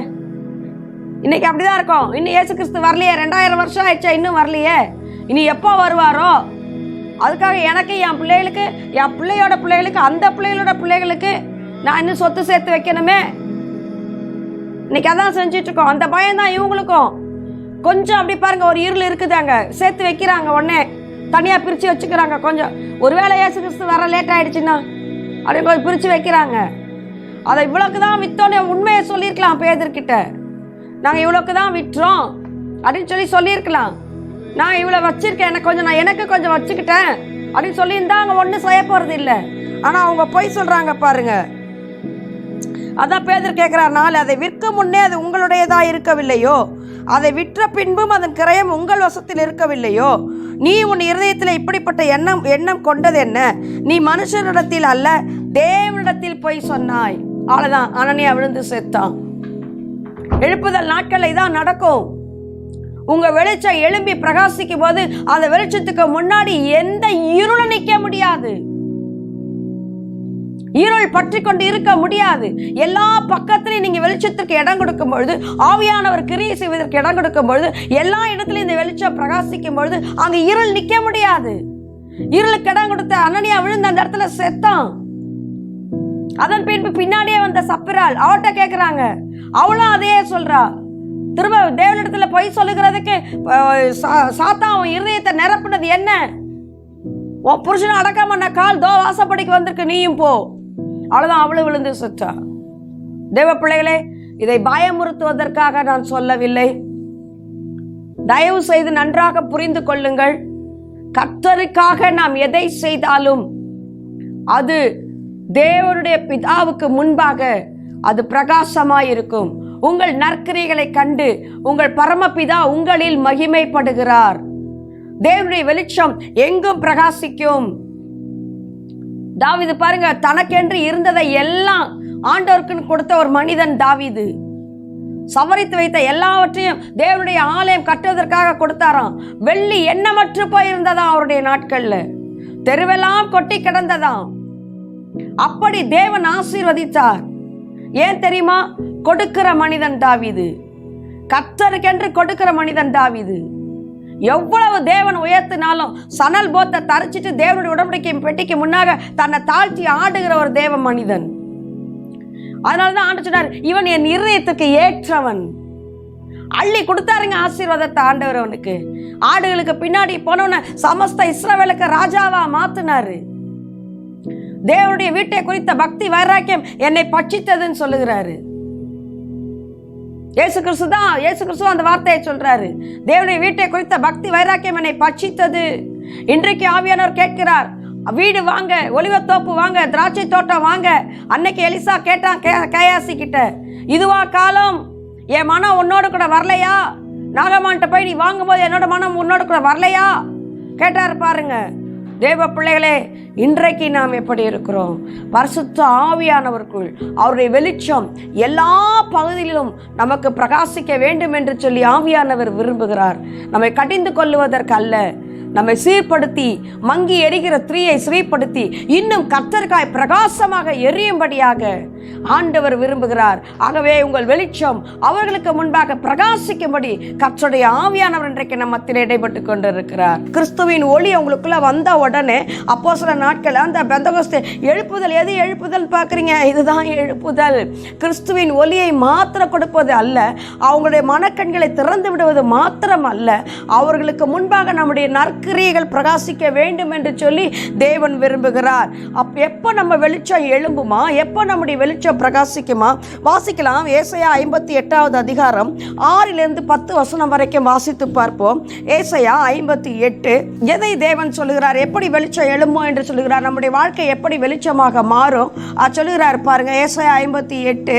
இன்னைக்கு அப்படிதான் இருக்கும். இன்னும் இயேசு கிறிஸ்து வரலையே, 2000 வருஷம் ஆயிடுச்சா, இன்னும் வரலையே, இனி எப்போ வருவாரோ? அதுக்காக எனக்கு, என் பிள்ளைகளுக்கு, என் பிள்ளையோட பிள்ளைகளுக்கு, அந்த பிள்ளைகளோட பிள்ளைகளுக்கு நான் இன்னும் சொத்து சேர்த்து வைக்கணுமே. இன்னைக்கு அதான் செஞ்சுட்டு இருக்கோம். அந்த பயம் தான் இவங்களுக்கும். கொஞ்சம் அப்படி பாருங்க, ஒரு இருள் இருக்குதாங்க, சேர்த்து வைக்கிறாங்க, உடனே தனியா பிரிச்சு வச்சுக்கிறாங்க. கொஞ்சம் ஒருவேளை இயேசு கிறிஸ்து வர லேட் ஆயிடுச்சுன்னா அப்படி கொஞ்சம் பிரிச்சு வைக்கிறாங்க. அதை இவ்வளவுக்கு தான் வித்தோன்னு உண்மையை சொல்லியிருக்கலாம் பேதர்கிட்ட. நாங்கள் இவ்வளோக்கு தான் விட்டுறோம் அப்படின்னு சொல்லியிருக்கலாம். நான் இவ்வளோ வச்சிருக்கேன், எனக்கு கொஞ்சம் வச்சுக்கிட்டேன் அப்படின்னு சொல்லியிருந்தா அவங்க ஒன்றும் செய்ய போகிறது இல்லை. ஆனால் அவங்க பொய் சொல்கிறாங்க பாருங்க. அதான் பேதர் கேட்குறார், நாலு அதை விற்க முன்னே அது உங்களுடையதாக இருக்கவில்லையோ? அதை விற்ற பின்பும் அதன் கிரயம் உங்கள் வசத்தில் இருக்கவில்லையோ? நீ உன் இருதயத்தில் இப்படிப்பட்ட எண்ணம் கொண்டது என்ன? நீ மனுஷனிடத்தில் அல்ல, தேவனிடத்தில் போய் சொன்னாய். அவ்வளோதான், அனனியா விழுந்து செத்தான். எழுப்புதல் நாட்கள் இதான் நடக்கும். உங்க வெளிச்சம் எழும்பி பிரகாசிக்கும் போது அந்த வெளிச்சத்துக்கு முன்னாடி எந்த இருளும் நிற்க முடியாது, இருள் பற்றி கொண்டு இருக்க முடியாது. எல்லா பக்கத்திலையும் நீங்க வெளிச்சத்திற்கு இடம் கொடுக்கும் பொழுது, ஆவியானவர் கிரியை செய்வதற்கு இடம் கொடுக்கும் பொழுது, எல்லா இடத்துலையும் இந்த வெளிச்சம் பிரகாசிக்கும் பொழுது அங்க இருள் நிற்க முடியாது. இருளுக்கு இடம் கொடுத்த அனனியா விழுந்து அந்த இடத்துல செத்தான். அதன் பின்பு பின்னாடியே வந்த சப்பிராள் அவட்ட கேட்கிறாங்க, அவளும் அதையே சொல்றா. திரும்ப தேவனிடத்துல போய் சொல்லுகிறதுக்கு சாத்தான் உன் இருதயத்தை நிரப்புனது என்ன? உன் புருஷனை அடக்காம நான் கால் வாசப்படிக்கு வந்திருக்கு, நீயும் போ. அவ்வளவுதான், அவளும் விழுந்து செத்தா. தேவ பிள்ளைகளே, இதை பயமுறுத்துவதற்காக நான் சொல்லவில்லை. தயவு செய்து நன்றாக புரிந்து கொள்ளுங்கள். கர்த்தருக்காக நாம் எதை செய்தாலும் அது தேவனுடைய பிதாவுக்கு முன்பாக அது பிரகாசமாய் இருக்கும். உங்கள் நற்கிரிகளை கண்டு உங்கள் பரமபிதா உங்களில் மகிமைப்படுகிறார். தேவனுடைய வெளிச்சம் எங்கும் பிரகாசிக்கும். தாவீது பாருங்க, தனக்கென்று இருந்ததை எல்லாம் ஆண்டவருக்கு கொடுத்த ஒரு மனிதன் தாவீது. சவரித்து வைத்த எல்லாவற்றையும் தேவனுடைய ஆலயம் கட்டுவதற்காக கொடுத்தாராம். வெள்ளி எண்ணமற்று போயிருந்ததா அவருடைய நாட்கள்ல, தெருவெல்லாம் கொட்டி கிடந்ததாம். அப்படி தேவன் ஆசீர்வதித்தார். ஏன் தெரியுமா? கொடுக்கிற மனிதன் தாவீது, கர்த்தருக்கென்று கொடுக்கிற மனிதன் தாவீது. எவ்வளவு தேவன் உயர்த்தினாலும் சணல் போத்தை தரிச்சிட்டு தேவனுடைய உடன்படிக்கை பெட்டிக்கு முன்னாக தன்னை தாழ்த்தி ஆடுகிற ஒரு தேவ மனிதன். அதனாலதான் ஆண்டு சொன்னார், இவன் என் இருதயத்துக்கு ஏற்றவன். அள்ளி கொடுத்தாருங்க ஆசீர்வாதத்தை ஆண்டவர் அவனுக்கு. ஆடுகளுக்கு பின்னாடி போனவன சமஸ்த இஸ்ரவேலுக்கு ராஜாவா மாத்தினாரு. தேவனுடைய வீட்டை குறித்த பக்தி வைராக்கியம் என்னை பட்சித்ததுன்னு சொல்லுகிறாரு. இயேசு கிறிஸ்து அந்த வார்த்தையை சொல்றாரு. தேவனுடைய வீட்டை குறித்த பக்தி வைராக்கியம் என்னை பட்சித்தது. இன்றைக்கு ஆவியானவர் கேட்கிறார், வீடு வாங்க, ஒலிவத்தோப்பு வாங்க, திராட்சை தோட்டம் வாங்க. அன்னைக்கு எலிசா கேட்டான் கேயாசி கிட்ட, இதுவா காலம்? என் மனம் உன்னோடு கூட வரலையா? நாகமான்ட்ட போய் நீ வாங்கும்போது என்னோட மனம் உன்னோட கூட வரலையா கேட்டார் பாருங்க. தேவ பிள்ளைகளே, இன்றைக்கு நாம் எப்படி இருக்கிறோம்? பரிசுத்த ஆவியானவருக்குள் அவருடைய வெளிச்சம் எல்லா பகுதியிலும் நமக்கு பிரகாசிக்க வேண்டும் என்று சொல்லி ஆவியானவர் விரும்புகிறார். நம்மை கடிந்து கொள்ளுவதற்கு அல்ல, நம்மை சீர்படுத்தி மங்கி எரிகிற தீயை சீர்படுத்தி இன்னும் கர்த்தருக்காய் பிரகாசமாக எரியும்படியாக ஆண்டவர் விரும்புகிறார். ஆகவே உங்கள் வெளிச்சம் அவர்களுக்கு முன்பாக பிரகாசிக்கும்படி கர்த்தருடைய ஆவியானவர் இன்றைக்கு நம்ம மத்தியில் இடைப்பட்டு கொண்டிருக்கிறார். கிறிஸ்துவின் ஒளி உங்களுக்குள்ள வந்த உடனே அப்போஸ்தல நாட்கள் அந்த பெந்தகோஸ்தே எழுப்புதல், எது எழுப்புதல் பார்க்குறீங்க? இதுதான் எழுப்புதல். கிறிஸ்துவின் ஒளியை மாத்திரம் கொடுப்பது அல்ல, அவங்களுடைய மனக்கண்களை திறந்து விடுவது மாத்திரம் அல்ல, அவர்களுக்கு முன்பாக நம்முடைய நற்கிரியைகள் பிரகாசிக்க வேண்டும் என்று சொல்லி தேவன் விரும்புகிறார். எப்போ நம்ம வெளிச்சம் எழும்புமா? எப்போ நம்முடைய வெளிச்சம் பிரகாசிக்குமா? வாசிக்கலாம். ஏசாயா 58வது அதிகாரம் 6-10 வசனம் வரைக்கும் வாசித்து பார்ப்போம். ஏசாயா 58 எதை தேவன் சொல்லுகிறார், எப்படி வெளிச்சம் எழும்பும் என்று சொல்லுகிறார், நம்முடைய வாழ்க்கை எப்படி வெளிச்சமாக மாறும் சொல்லுகிறார் பாருங்க. ஏசாயா 58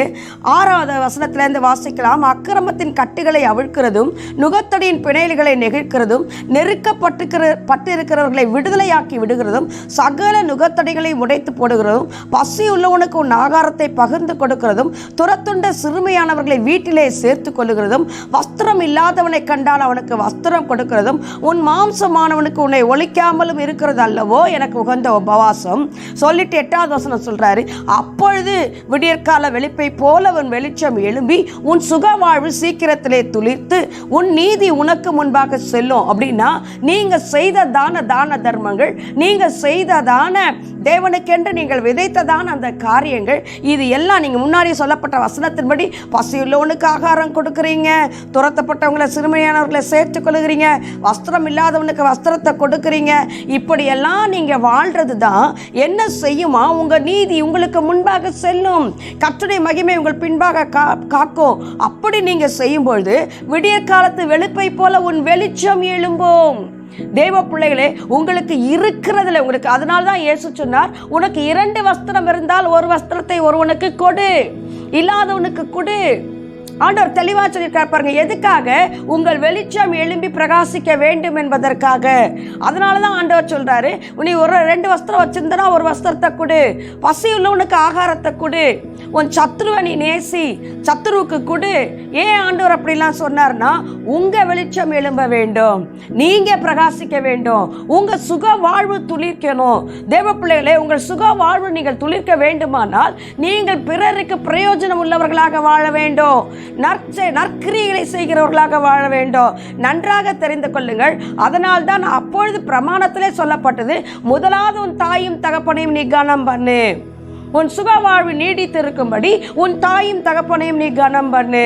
6வது வசனத்திலிருந்து வாசிக்கலாம். அக்கிரமத்தின் கட்டுகளை அவிழ்க்கிறதும் நுகத்தடியின் பிணைல்களை நெகிழ்க்கிறதும் நெருக்கப்பட்டிருக்கிறவர்களை விடுதலையாக்கி விடுகிறதும் சகல நுகத்தடிகளை உடைத்து போடுகிறதும் பசி உள்ளவனுக்கு உன் ஆகாரத்தை பகிர்ந்து கொடுக்கிறதும் துரத்துண்ட சிறுமையானவர்களை வீட்டிலே சேர்த்து கொள்ளுகிறதும் வஸ்திரம் இல்லாதவனை கண்டால் அவனுக்கு வஸ்திரம் கொடுக்கிறதும் உன் மாம்சமானவனுக்கு உன்னை ஒழிக்காமலும் இருக்கிறது அல்லவோ எனக்கு உகந்த உபவாசம் சொல்லிட்டு 8வது வசனம் சொல்றாரு. அப்பொழுது விடியற்கால வெளிப்பை போல உன் வெளிச்சம் எழும்பி உன் சுக வாழ்வு சீக்கிரத்திலே துளிர்த்து உன் நீதி உனக்கு முன்பாக செல்லும். அப்படின்னா நீங்க செய்த தான தர்மங்கள், நீங்க செய்ததான தேவனுக்கென்று நீங்கள் விதைத்ததான அந்த காரியங்கள், இது எல்லாம் நீங்க முன்னாடி சொல்லப்பட்ட வசனத்தின்படி பசியுள்ளவனுக்கு ஆகாரம் கொடுக்குறீங்க, துரத்தப்பட்டவங்களை சிறுமையானவர்களை சேர்த்துக் கொள்ளுகிறீங்க, வஸ்திரம் இல்லாதவனுக்கு வஸ்திரத்தை கொடுக்குறீங்க, இப்படியெல்லாம் நீங்க வாழ்றது தான் என்ன செய்யுமா? உங்க நீதி உங்களுக்கு முன்பாக செல்லும், கர்த்தருடைய மகிமை உங்கள் பின்பாக காக்கும். அப்படி நீங்க செய்யும்பொழுது விடிய காலத்து வெளுப்பை போல உன் வெளிச்சம் எழும்பும். தேவ பிள்ளைகளே, உங்களுக்கு இருக்கிறதுல உங்களுக்கு, அதனால்தான் இயேசு சொன்னார், உனக்கு 2 வஸ்திரம் இருந்தால் ஒரு வஸ்திரத்தை ஒருவனுக்கு கொடு, இல்லாதவனுக்கு கொடு. ஆண்டவர் தெளிவா சொல்லியிருக்கார் பாருங்க. எதுக்காக? உங்கள் வெளிச்சம் எழும்பி பிரகாசிக்க வேண்டும் என்பதற்காக. அதனாலதான் ஆண்டவர் சொல்றாரு, நீ ஒரு 2 வஸ்திரம் வச்சிருந்தனா ஒரு வஸ்திரத்தை கொடு, பசி உள்ளவனுக்கு ஆகாரத்தை கொடு, உன் சத்ருவை நீ நேசி, சத்ருவுக்கு கொடு. ஏன் ஆண்டவர் அப்படிலாம் சொன்னார்னா, உங்க வெளிச்சம் எழும்ப வேண்டும், நீங்க பிரகாசிக்க வேண்டும், உங்க சுக வாழ்வு துளிர்க்கணும். தேவ பிள்ளைகளே, உங்கள் சுக வாழ்வு நீங்கள் துளிர்க்க வேண்டுமானால் நீங்கள் பிறருக்கு பிரயோஜனம் உள்ளவர்களாக வாழ வேண்டும், நற்கிரியைகளை செய்கிறவர்களாக வாழ வேண்டும். நன்றாக தெரிந்து கொள்ளுங்கள். அதனால் தான் அப்பொழுது பிரமாணத்திலே சொல்லப்பட்டது, முதலாவது உன் தாயும் தகப்பனையும் நீ கனம் பண்ணு, உன் சுக வாழ்வு நீடித்து இருக்கும்படி உன் தாயும் தகப்பனையும் நீ கனம் பண்ணு.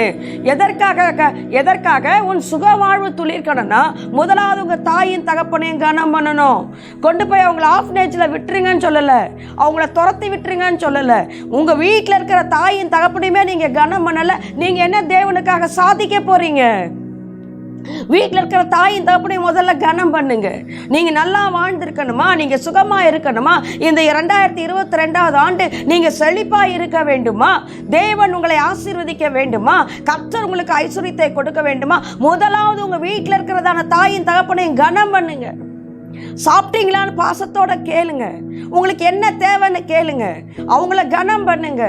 எதற்காக உன் சுக வாழ்வு துளிர்க்கணும்னா முதலாவது உங்க தாயும் தகப்பனையும் கனம் பண்ணணும். கொண்டு போய் அவங்கள ஆஃப்னேஜில் விட்டுருங்கன்னு சொல்லலை, அவங்கள துரத்தி விட்டுருங்கன்னு சொல்லலை. உங்க வீட்டில் இருக்கிற தாயும் தகப்பனையுமே நீங்க கனம் பண்ணலை, நீங்க என்ன தேவனுக்காக சாதிக்க போறீங்க? வீட்டில் இருக்கிற தாயின் தகப்பனையும் முதல்ல கனம் பண்ணுங்க. நீங்க நல்லா வாழ்ந்திருக்கணுமா, நீங்க சுகமா இருக்கணுமா, இந்த 2022வது ஆண்டு நீங்க செழிப்பா இருக்க வேண்டுமா, தேவன் உங்களை ஆசீர்வதிக்க வேண்டுமா, கர்த்தர் உங்களுக்கு ஐஸ்வரியத்தை கொடுக்க வேண்டுமா, முதலாவது உங்க வீட்டில் இருக்கிறதான தாயின் தகப்பனையும் கனம் பண்ணுங்க. சாப்பிட்டீங்களான்னு பாசத்தோட கேளுங்க, உங்களுக்கு என்ன தேவைன்னு கேளுங்க, அவங்கள கனம் பண்ணுங்க.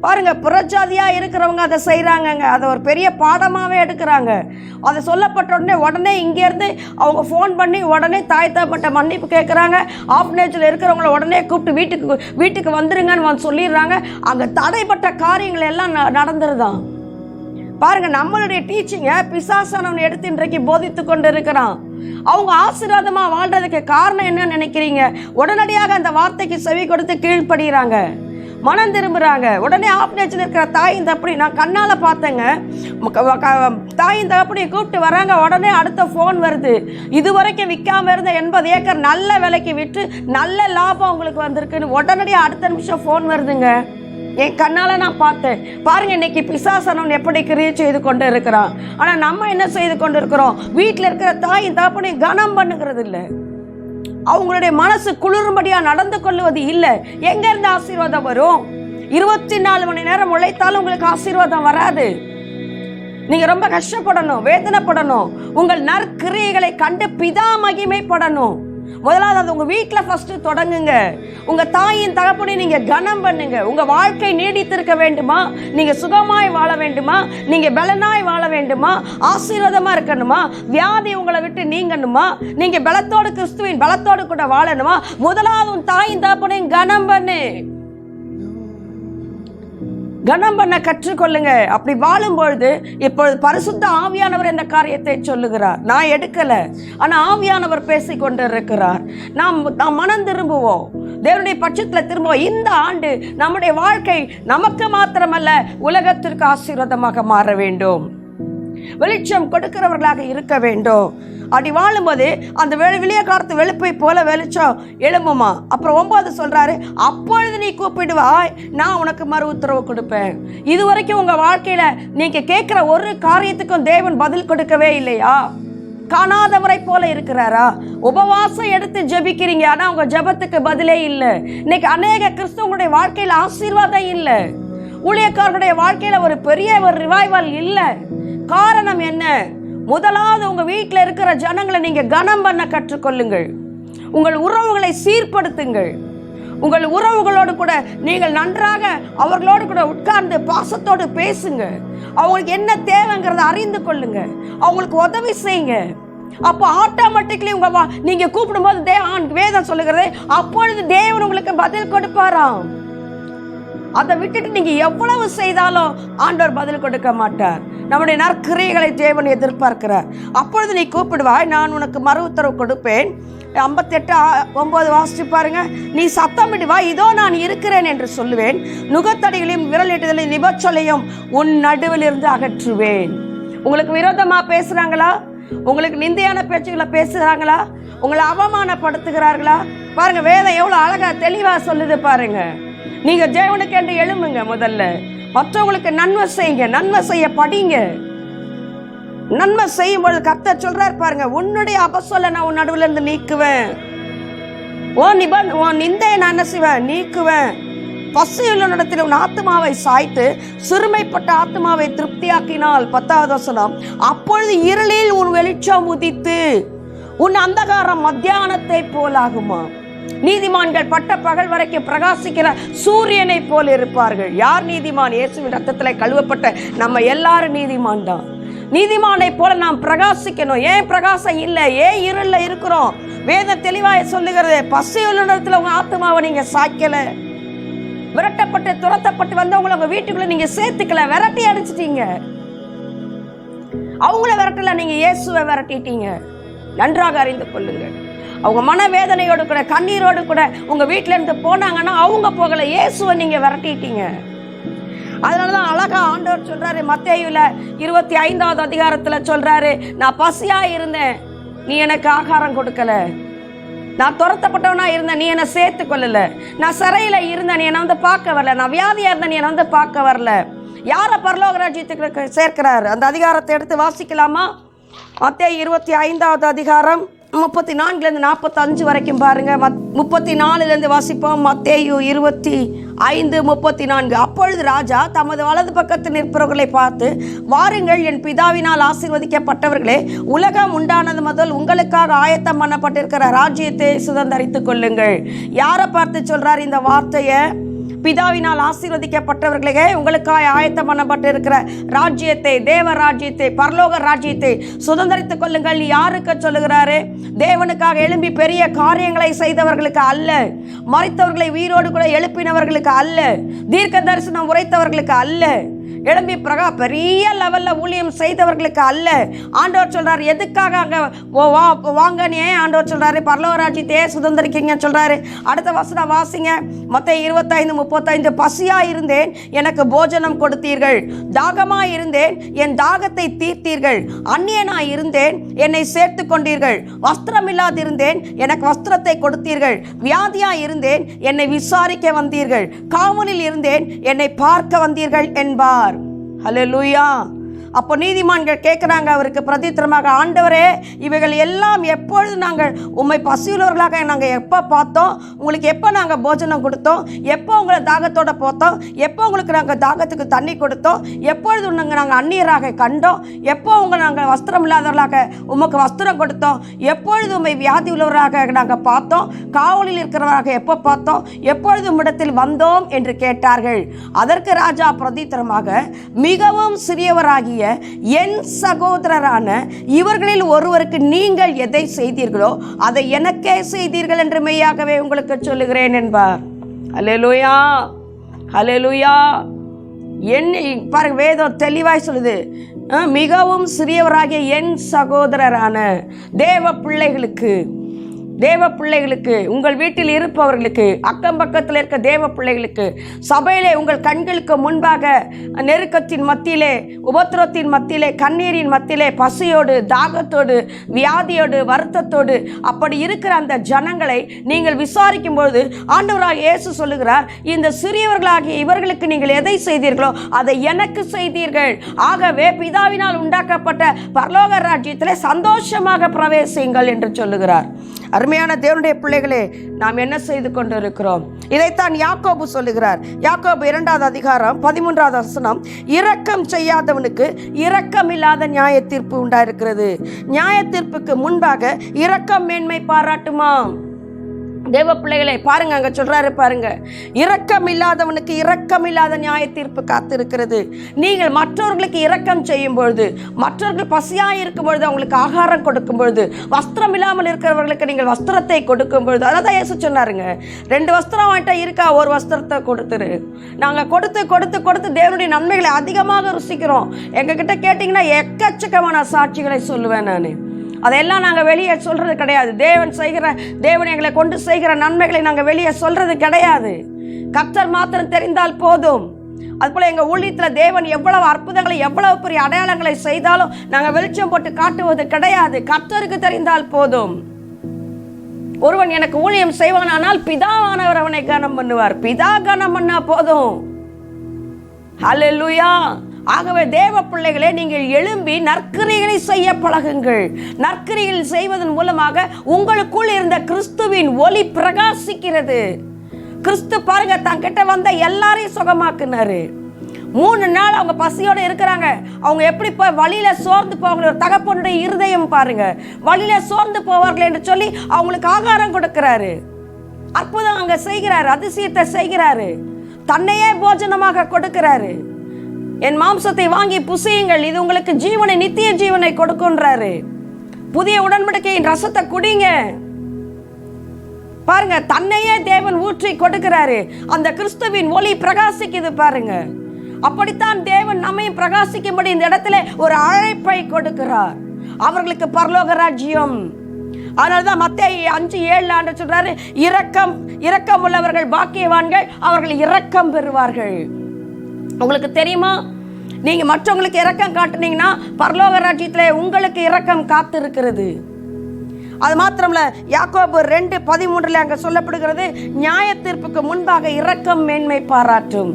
பாருங்க, புறஜாதியா இருக்கிறவங்க அதை செய்யறாங்க, அதை ஒரு பெரிய பாடமாவே எடுக்கிறாங்க. அதை சொல்லப்பட்ட உடனே இங்கேருந்து அவங்க ஃபோன் பண்ணி உடனே தாய் தகப்பன்ட்ட மன்னிப்பு கேட்குறாங்க. ஆஃப்னேஜில் இருக்கிறவங்கள உடனே கூப்பிட்டு வீட்டுக்கு வந்துருங்கன்னு சொல்லிடுறாங்க. அங்கே தடைப்பட்ட காரியங்கள் எல்லாம் நடந்துருதான். பாருங்க, நம்மளுடைய டீச்சிங்கை பிசாசானவன் எடுத்து இன்றைக்கு போதித்து கொண்டு இருக்கிறான். அவங்க ஆசீர்வாதமா வாழ்றதுக்கு காரணம் என்னன்னு நினைக்கிறீங்க? உடனடியாக அந்த வார்த்தைக்கு செவி கொடுத்து கீழ்ப்படுகிறாங்க, மனம் திரும்புறாங்க. உடனே ஆப்னேஜில் இருக்கிற தாயின் தப்படி நான் கண்ணால் பார்த்தேங்க. தாயின் தகப்படி கூப்பிட்டு வராங்க, உடனே அடுத்த ஃபோன் வருது, இதுவரைக்கும் விற்காம இருந்த 80 ஏக்கர் நல்ல விலைக்கு விற்று நல்ல லாபம் உங்களுக்கு வந்திருக்குன்னு உடனடியாக அடுத்த நிமிஷம் ஃபோன் வருதுங்க. என் கண்ணால் நான் பார்த்தேன். பாருங்க, இன்னைக்கு பிசாசனவன் எப்படி கிரியை செய்து கொண்டு இருக்கிறான். ஆனால் நம்ம என்ன செய்து கொண்டு இருக்கிறோம்? வீட்டில் இருக்கிற தாயின் தகப்பனை கனம் பண்ணுகிறது இல்லை, அவங்களுடைய மனசு குளிரும்படியா நடந்து கொள்வது இல்லை. எங்க இருந்து ஆசீர்வாதம் வரும்? 24 மணி நேரம் உழைத்தாலும் உங்களுக்கு ஆசீர்வாதம் வராது. நீங்க ரொம்ப கஷ்டப்படணும், வேதனைப்படணும். உங்கள் நற்கிரியைகளை கண்டு பிதா மகிமைப்படணும். முதலாவது உங்க வீட்டில் ஃபர்ஸ்ட் தொடங்குங்க. உங்க தாயின் தகப்பனை நீங்க கனம் பண்ணுங்க. உங்க வாழ்க்கை நீடித்திருக்க வேண்டுமா? நீங்க சுகமாய் வாழ வேண்டுமா? நீங்க பலனாய் வாழ வேண்டுமா? ஆசீர்வாதமா இருக்கணுமா? வியாதி உங்களை விட்டு நீங்கணுமா? நீங்க பலத்தோடு கிறிஸ்துவின் பலத்தோடு கூட வாழணுமா? முதலாவது உன் தாயின் தகப்பனையும் கனம் பண்ணு. கனம் பண்ண கற்றுக்கொள்ளுங்க. அப்படி வாழும்பொழுது இப்பொழுது பரிசுத்த ஆவியானவர் இந்த காரியத்தை சொல்லுகிறார். நான் எடுக்கல, ஆனா ஆவியானவர் பேசி கொண்டு இருக்கிறார். நாம் மனம் திரும்புவோம், தேவனுடைய பட்சத்தில் திரும்புவோம். இந்த ஆண்டு நம்முடைய வாழ்க்கை நமக்கு மாத்திரமல்ல, உலகத்திற்கு ஆசீர்வாதமாக மாற வேண்டும். வெளிச்சம் கொடுக்கிறவர்களாக இருக்க வேண்டும். அப்படி வாழும்போது அந்த வெளிய காலத்து வெளுப்பை போல வெளிச்சம் எழும்புமா. அப்புறம் 9 சொல்றாரு, அப்பொழுது நீ கூப்பிடுவாய், நான் உனக்கு மறு உத்தரவு கொடுப்பேன். இதுவரைக்கும் உங்க வாழ்க்கையில நீங்க கேட்கிற ஒரு காரியத்துக்கும் தேவன் பதில் கொடுக்கவே இல்லையா? காணாதவரை போல இருக்கிறாரா? உபவாசம் எடுத்து ஜெபிக்கிறீங்க, ஆனா உங்க ஜெபத்துக்கு பதிலே இல்லை. இன்னைக்கு அநேக கிறிஸ்தவங்களுடைய வாழ்க்கையில ஆசீர்வாதம் இல்லை. ஊழியக்காரர்களுடைய வாழ்க்கையில ஒரு பெரிய ரிவைவல் இல்லை. காரணம் என்ன? முதலாவது உங்க வீட்டில் இருக்கிற ஜனங்களை நீங்க கனம் பண்ண கற்றுக்கொள்ளுங்கள். உங்கள் உறவுகளை சீர்படுத்துங்கள். உங்கள் உறவுகளோடு கூட நீங்கள் நன்றாக அவர்களோடு கூட உட்கார்ந்து பாசத்தோடு பேசுங்க. அவங்களுக்கு என்ன தேவைங்கிறத அறிந்து கொள்ளுங்க. அவங்களுக்கு உதவி செய்யுங்க. அப்போ ஆட்டோமேட்டிக்லி நீங்க கூப்பிடும்போது வேதம் சொல்லுகிறது, அப்பொழுது தேவன் உங்களுக்கு பதில் கொடுப்பாராம். அதை விட்டுட்டு நீங்க எவ்வளவு செய்தாலும் ஆண்டவர் பதில் கொடுக்க மாட்டார். நம்முடைய நற்கிரியைகளை தேவன் எதிர்பார்க்கிறார். அப்பொழுது நீ கூப்பிடுவாய், நான் உனக்கு மறு உத்தரவு கொடுப்பேன். 58:9 வாசிச்சு பாருங்க. நீ சத்தமிடுவா, இதோ நான் இருக்கிறேன் என்று சொல்லுவேன். நுகத்தடிகளையும் விரலிட்டுதலையும் நிபச்சொலையும் உன் நடுவில் இருந்து அகற்றுவேன். உங்களுக்கு விரோதமா பேசுறாங்களா? உங்களுக்கு நிந்தையான பேச்சுகளை பேசுறாங்களா? உங்களை அவமானப்படுத்துகிறார்களா? பாருங்க, வேதம் எவ்வளவு அழகா தெளிவா சொல்லுது பாருங்க. நீங்க தேவனுக்கு என்று எழும்புங்க. முதல்ல மற்றவங்களுக்கு நன்மை செய்யுங்க. நன்மை செய்ய படிங்க. நன்மை செய்யும் பொழுது கர்த்தர் சொல்றார் பாருங்க, உன்னுடைய அபசொல்ல நான் உன் நடுவில் இருந்து நீக்குவேன். உன் நிந்தையை நான் என்ன செய்வேன்? நீக்குவேன். பசியுள்ள இடத்தில் உன் ஆத்மாவை சாய்த்து சிறுமைப்பட்ட ஆத்மாவை திருப்தியாக்கினால் 10வது வசனம், அப்பொழுது இருளில் உன் வெளிச்சம் உதித்து உன் அந்தகாரம் மத்தியானத்தை போலாகுமா. நீதிமான்கள் பட்ட பகல் வரைக்கும் பிரகாசிக்கிற சூரியனை போல் இருப்பார்கள். யார் நீதிமான்? இயேசுவின் ரத்தத்தில் கழுவப்பட்ட நம்ம எல்லாரும் நீதிமான் தான். நீதிமானை போல நாம் பிரகாசிக்கணும். ஏன் பிரகாசம் இல்லை? ஏன் இருள இருக்கிறோம்? வேதம் தெளிவாக சொல்லுகிறது, பசியுள்ள இடத்துல உங்க ஆத்மாவை நீங்க சாய்க்கல. விரட்டப்பட்டு துரத்தப்பட்டு வந்தவங்களை உங்க வீட்டுக்குள்ள நீங்க சேர்த்துக்கல, விரட்டி அடிச்சிட்டீங்க. அவங்கள விரட்டல, நீங்க இயேசுவை விரட்டிட்டீங்க. நன்றாக அறிந்து கொள்ளுங்கள். அவங்க மனவேதனையோடு கூட கண்ணீரோடு கூட உங்க வீட்டில இருந்து போனாங்கன்னா அவங்க போகல, இயேசுவை நீங்க விரட்டிட்டீங்க. அதனாலதான் அழகா ஆண்டவர் சொல்றாரு, மத்தேயுல 25வது அதிகாரத்துல சொல்றாரு, நான் பசியா இருந்தேன், நீ எனக்கு ஆகாரம் கொடுக்கல. நான் துரத்தப்பட்டவனா இருந்தேன், நீ என்னை சேர்த்து கொள்ளல. நான் சிறையில இருந்தேன், நீ என்னை வந்து பார்க்க வரல. நான் வியாதியா இருந்தேன், நீ என்னை வந்து பார்க்க வரல. யார பரலோக ராஜ்யத்துக்கு சேர்க்கிறார்? அந்த அதிகாரத்தை எடுத்து வாசிக்கலாமா? மத்தேயு 25வது அதிகாரம் 34-45 வரைக்கும் பாருங்க. 34 வாசிப்போம். மத்தேயு 25:34. அப்பொழுது ராஜா தமது வலது பக்கத்தில் நிற்பவர்களை பார்த்து, வாருங்கள், என் பிதாவினால் ஆசீர்வதிக்கப்பட்டவர்களே, உலகம் உண்டானது முதல் உங்களுக்காக ஆயத்தம் பண்ணப்பட்டிருக்கிற ராஜ்யத்தை சுதந்தரித்துக் கொள்ளுங்கள். யாரை பார்த்து சொல்றார் இந்த வார்த்தையை? பிதாவினால் ஆசீர்வதிக்கப்பட்டவர்களே, உங்களுக்காக ஆயத்தம் பண்ணப்பட்டிருக்கிற ராஜ்யத்தை, தேவ ராஜ்யத்தை, பரலோக ராஜ்யத்தை சுதந்தரித்துக் கொள்ளுங்கள். யாருக்கு சொல்லுகிறாரு? தேவனுக்காக எழும்பி பெரிய காரியங்களை செய்தவர்களுக்கு அல்ல, மரித்தவர்களை உயிரோடு கூட எழுப்பினவர்களுக்கு அல்ல, தீர்க்க தரிசனம் உரைத்தவர்களுக்கு அல்ல, எழும்பி பெரிய லெவல்ல ஊழியம் செய்தவர்களுக்கு அல்ல. ஆண்டவர் சொல்றாரு, எதுக்காக அங்க வாங்கன்னு ஏன் ஆண்டவர் சொல்றாரு? பரலோக ராஜ்யத்தையே சுதந்திரிக்கீங்கன்னு சொல்றாரு. அடுத்த வசனம் வாசிங்க. மத்தேயு 25:35. பசியா இருந்தேன், எனக்கு போஜனம் கொடுத்தீர்கள். தாகமா இருந்தேன், என் தாகத்தை தீர்த்தீர்கள். அந்நியனா இருந்தேன், என்னை சேர்த்து கொண்டீர்கள். வஸ்திரம் இல்லாதிருந்தேன், எனக்கு வஸ்திரத்தை கொடுத்தீர்கள். வியாதியா இருந்தேன், என்னை விசாரிக்க வந்தீர்கள். காவலில் இருந்தேன், என்னை பார்க்க வந்தீர்கள் என்பார். ஹல்லேலூயா. அப்போ நீதிமான்கள் கேட்குறாங்க அவருக்கு பிரதித்திரமாக, ஆண்டவரே இவைகள் எல்லாம் எப்பொழுது நாங்கள் உம்மை பசியுள்ளவர்களாக நாங்கள் எப்போ பார்த்தோம், உங்களுக்கு எப்போ நாங்கள் போஜனம் கொடுத்தோம், எப்போ உங்களை தாகத்தோட போத்தோம், எப்போ உங்களுக்கு நாங்கள் தாகத்துக்கு தண்ணி கொடுத்தோம், எப்பொழுது நாங்கள் அந்நியராக கண்டோம், எப்போ உங்களை நாங்கள் வஸ்திரம் இல்லாதவர்களாக உமக்கு வஸ்திரம் கொடுத்தோம், எப்பொழுது உம்மை வியாதி உள்ளவராக நாங்கள் பார்த்தோம், காவலில் இருக்கிறவராக எப்போ பார்த்தோம், எப்பொழுது உம்மிடத்தில் வந்தோம் என்று கேட்டார்கள். அதற்கு ராஜா பிரதித்திரமாக, மிகவும் சிறியவராகிய என் சகோதரரான இவர்களில் ஒருவருக்கு நீங்கள் எதை செய்தீர்களோ அதை எனக்கே செய்தீர்கள் என்று மெய்யாகவே உங்களுக்கு சொல்லுகிறேன் என்பார். அல்லேலூயா, அல்லேலூயா. பாருங்க, வேதம் தெளிவாய் சொல்லுது, மிகவும் சிறியவராகிய என் சகோதரரான தேவ பிள்ளைகளுக்கு உங்கள் வீட்டில் இருப்பவர்களுக்கு, அக்கம் பக்கத்தில் இருக்க தேவ பிள்ளைகளுக்கு, சபையிலே உங்கள் கண்களுக்கு முன்பாக நெருக்கத்தின் மத்தியிலே, உபத்திரத்தின் மத்தியிலே, கண்ணீரின் மத்தியிலே, பசியோடு, தாகத்தோடு, வியாதியோடு, வருத்தத்தோடு அப்படி இருக்கிற அந்த ஜனங்களை நீங்கள் விசாரிக்கும் பொழுது ஆண்டவராகிய இயேசு சொல்லுகிறார், இந்த சிறியவர்களாகிய இவர்களுக்கு நீங்கள் எதை செய்தீர்களோ அதை எனக்கு செய்தீர்கள். ஆகவே பிதாவினால் உண்டாக்கப்பட்ட பரலோக ராஜ்யத்திலே சந்தோஷமாக பிரவேசியுங்கள் என்று சொல்லுகிறார். அருமையான தேவனுடைய பிள்ளைகளே, நாம் என்ன செய்து கொண்டு இருக்கிறோம்? இதைத்தான் யாக்கோபு சொல்லுகிறார். யாக்கோபு 2வது அதிகாரம் 13வது வசனம், இரக்கம் செய்யாதவனுக்கு இரக்கமில்லாத நியாய தீர்ப்பு உண்டாயிருக்கிறது, நியாய தீர்ப்புக்கு முன்பாக இரக்கம் மேன்மை பாராட்டுமாம். தேவ பிள்ளைகளை பாருங்க, அங்க சொல்றாரு பாருங்க, இரக்கம் இல்லாதவனுக்கு இரக்கம் இல்லாத நியாய தீர்ப்பு காத்திருக்கிறது. நீங்கள் மற்றவர்களுக்கு இரக்கம் செய்யும் பொழுது, மற்றவர்கள் பசியாய் இருக்கும் பொழுது அவங்களுக்கு ஆகாரம் கொடுக்கும் பொழுது, வஸ்திரம் இல்லாமல் இருக்கிறவர்களுக்கு நீங்கள் வஸ்திரத்தை கொடுக்கும் பொழுது, அதான் இயேசு சொன்னாருங்க, 2 வஸ்திரம் வாங்கிட்டா இருக்கா, ஒரு வஸ்திரத்தை கொடுத்துரு. நாங்கள் கொடுத்து கொடுத்து கொடுத்து தேவனுடைய நன்மைகளை அதிகமாக ருசிக்கிறோம். எங்ககிட்ட கேட்டிங்கன்னா எக்கச்சக்கமான சாட்சிகளை சொல்லுவேன் நான். அதெல்லாம் நாங்கள் வெளியே சொல்கிறது கிடையாது. தேவன் எங்களை கொண்டு செய்கிற நன்மைகளை நாங்கள் வெளியே சொல்கிறது கிடையாது. கர்த்தர் மாத்திரம் தெரிந்தால் போதும். அதுபோல் எங்கள் ஊழியத்தில் தேவன் எவ்வளவு அற்புதங்களை, எவ்வளவு பெரிய அடையாளங்களை செய்தாலும் நாங்கள் வெளிச்சம் போட்டு காட்டுவது கிடையாது. கர்த்தருக்கு தெரிந்தால் போதும். ஒருவன் எனக்கு ஊழியம் செய்வானால் பிதாவானவர் அவனை கனம் பண்ணுவார். பிதா கனம் பண்ணா போதும். ஹல்லேலூயா. ஆகவே தேவ பிள்ளைகளே, நீங்கள் எழும்பி நற்கிரிகளை செய்ய பழகுங்கள். நற்கிரிகள் செய்வதன் மூலமாக உங்களுக்குள் இருந்த கிறிஸ்துவின் ஒளி பிரகாசிக்கிறது. கிறிஸ்து பாருங்க, தங்கிட்ட வந்த எல்லாரையும் சுகமாக்குனாரு. 3 நாள் அவங்க பசியோடு இருக்கிறாங்க. அவங்க எப்படி போய் வழியில சோர்ந்து போவாங்க. ஒரு தகப்பனுடைய இருதயம் பாருங்க, வழியில சோர்ந்து போவார்கள் என்று சொல்லி அவங்களுக்கு ஆகாரம் கொடுக்கிறாரு. அற்புதம் அங்க செய்கிறாரு, அதிசயத்தை செய்கிறாரு. தன்னையே போஜனமாக கொடுக்கிறாரு. என் மாம்சத்தை வாங்கி புசியுங்கள், இது உங்களுக்கு ஜீவனை, நித்திய ஜீவனை கொடுக்குன்றாரு. புதிய உடன்படிக்கையின் ரசத்தை குடிங்க. பாருங்க, தன்னையே தேவன் ஊற்றி கொடுக்கிறாரு. அந்த கிறிஸ்துவின் ஒளி பிரகாசிக்குது பாருங்க. அப்படித்தான் தேவன் நம்மையும் பிரகாசிக்கும்படி இந்த இடத்துல ஒரு அழைப்பை கொடுக்கிறார். அவர்களுக்கு பரலோக ராஜ்யம். அதனால்தான் மத்தேயு 5:7 சொல்றாரு, இரக்கம் உள்ளவர்கள் பாக்கியவான்கள், அவர்கள் இரக்கம் பெறுவார்கள். உங்களுக்கு தெரியுமா, நீங்க மற்றவங்களுக்கு இரக்கம் காட்டுனீங்கன்னா பரலோக ராஜ்யத்தில் உங்களுக்கு இரக்கம் காத்திருக்கிறது. அது மாத்திரமல்ல, யாக்கோபு 2:13 அங்க சொல்லப்படுகிறது, நியாய தீர்ப்புக்கு முன்பாக இரக்கம் மேன்மை பாராட்டும்.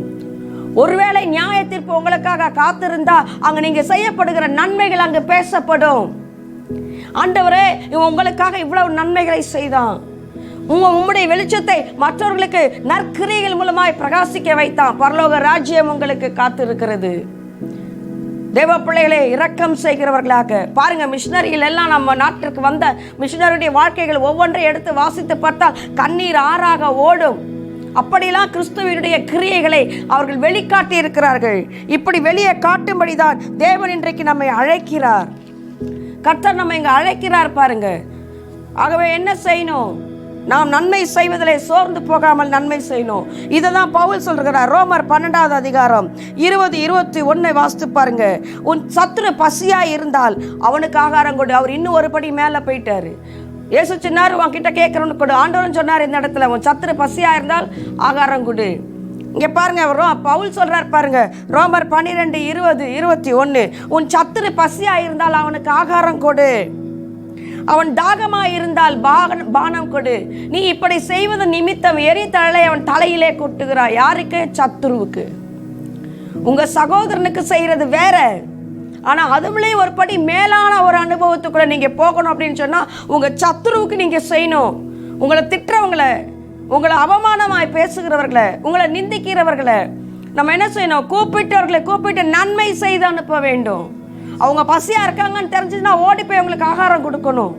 ஒருவேளை நியாய தீர்ப்பு உங்களுக்காக காத்திருந்தா அங்க நீங்க செய்யப்படுகிற நன்மைகள் அங்கு பேசப்படும். ஆண்டவரே, இவன் உங்களுக்காக இவ்வளவு நன்மைகளை செய்தான், உம்முடைய வெளிச்சத்தை மற்றவர்களுக்கு நற்கிரிகள் மூலமாய் பிரகாசிக்க வைத்தான், பரலோக ராஜ்யம் உங்களுக்கு காத்திருக்கிறது. தேவ பிள்ளைகளை இரக்கம் செய்கிறவர்களாக பாருங்க. மிஷினரிகள் எல்லாம் நம்ம நாட்டிற்கு வந்த மிஷினருடைய வாழ்க்கைகள் ஒவ்வொன்றையும் எடுத்து வாசித்து பார்த்தால் கண்ணீர் ஆறாக ஓடும். அப்படிலாம் கிறிஸ்துவனுடைய கிரியைகளை அவர்கள் வெளிக்காட்டி இருக்கிறார்கள். இப்படி வெளியே காட்டும்படிதான் தேவன் இன்றைக்கு நம்மை அழைக்கிறார். கர்த்தர் நம்ம இங்க அழைக்கிறார் பாருங்க. ஆகவே என்ன செய்யணும்? நாம் நன்மை செய்வதிலே சோர்ந்து போகாமல் நன்மை செய்யணும். இதை தான் பவுல் சொல்கிறார். ரோமர் 12வது அதிகாரம் 20-21 வாசித்து பாருங்க. உன் சத்துரு பசியா இருந்தால் அவனுக்கு ஆகாரம் கொடு. அவர் இன்னும் ஒரு படி மேலே போயிட்டாரு. இயேசு சொன்னார், உன்கிட்ட கேட்கறவனுக்கு கொடு. ஆண்டவன் சொன்னார் இந்த இடத்துல, உன் சத்துரு பசியா இருந்தால் ஆகாரம் கொடு. இங்க பாருங்க, பவுல் சொல்றார் பாருங்க, ரோமர் 12:20-21, உன் சத்துரு பசியா இருந்தால் அவனுக்கு ஆகாரம் கொடு, அவன் தாகமாய் இருந்தால் பானம் கொடு. நீ இப்படி செய்வது நிமித்தம் எரித்தழலை அவன் தலையிலே கொட்டுகிறாய். யாருக்கு? சத்துருவுக்கு. உங்க சகோதரனுக்கு செய்யறது வேற, ஆனால் அதுவுமே ஒரு படி மேலான ஒரு அனுபவத்துக்குள்ளே நீங்கள் போகணும் அப்படின்னு சொன்னால் உங்கள் சத்துருவுக்கு நீங்கள் செய்யணும். உங்களை திட்டுறவங்களை, உங்களை அவமானமாய் பேசுகிறவர்களை, உங்களை நிந்திக்கிறவர்களை நம்ம என்ன செய்யணும்? கூப்பிட்டு நன்மை செய்து அனுப்ப வேண்டும். அவங்க பசியாக இருக்காங்கன்னு தெரிஞ்சுன்னா ஓடி போய் அவங்களுக்கு ஆகாரம் கொடுக்கணும்.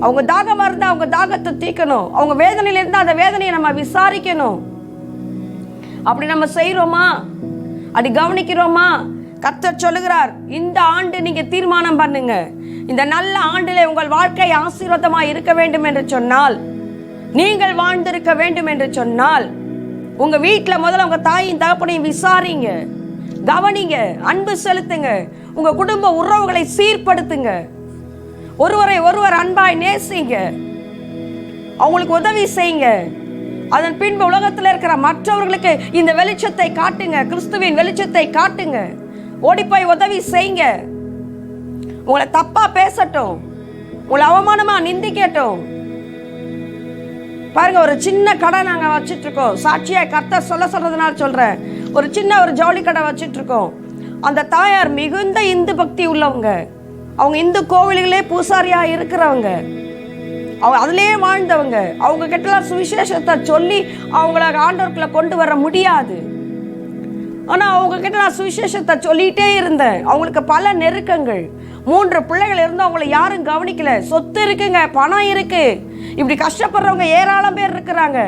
அவங்க தாகமாக இருந்தால் அவங்க தாகத்தை தீர்க்கணும். அவங்க வேதனையில் இருந்தால் அந்த வேதனையை நம்ம விசாரிக்கணும். அப்படி நம்ம செய்கிறோமா? அப்படி கவனிக்கிறோமா? கர்த்தர் சொல்லுகிறார், இந்த ஆண்டு நீங்க தீர்மானம் பண்ணுங்க, இந்த நல்ல ஆண்டிலே உங்கள் வாழ்க்கை ஆசீர்வாதமாக இருக்க வேண்டும் என்று சொன்னால், நீங்கள் வாழ்ந்திருக்க வேண்டும் என்று சொன்னால், உங்க வீட்டில் முதல்ல உங்க தாயின் தகப்பனையும் விசாரிங்க, கவனிங்க, அன்பு செலுத்துங்க, உங்க குடும்ப உறவுகளை சீர்படுத்துங்க, ஒருவரை ஒருவர் அன்பாய் நேசிங்க, அவங்களுக்கு உதவி செய்யுங்க. அதன் பின்பு உலகத்தில் இருக்கிற மற்றவர்களுக்கு இந்த வெளிச்சத்தை காட்டுங்க, கிறிஸ்துவின் வெளிச்சத்தை காட்டுங்க. ஓடிப்போய் உதவி செய்யுங்க. உங்களை தப்பா பேசட்டும், உங்களை அவமானமா நிந்திக்கட்டும். பாருங்க, ஒரு சின்ன கடை நாங்க வச்சிட்டு இருக்கோம். சாட்சியா கர்த்தர் சொல்றதுனால சொல்றேன். ஒரு சின்ன ஒரு ஜவுளி கடை வச்சிட்டு இருக்கோம். அந்த தாயார் மிகுந்த இந்து பக்தி உள்ளவங்க. அவங்க இந்து கோவில்களே பூசாரியா இருக்கிறவங்க. அவங்க அதிலேயே வாழ்ந்தவங்க. அவங்க கிட்டலாம் சுவிசேஷத்தை சொல்லி அவங்கள ஆண்டவர்களை கொண்டு வர முடியாது. ஆனால் அவங்க கிட்ட நான் சுவிசேஷத்தை சொல்லிகிட்டே இருந்தேன். அவங்களுக்கு பல நெருக்கங்கள். 3 பிள்ளைகள் இருந்து அவங்கள யாரும் கவனிக்கல. சொத்து இருக்குங்க, பணம் இருக்கு, இப்படி கஷ்டப்படுறவங்க ஏராளம் பேர் இருக்கிறாங்க.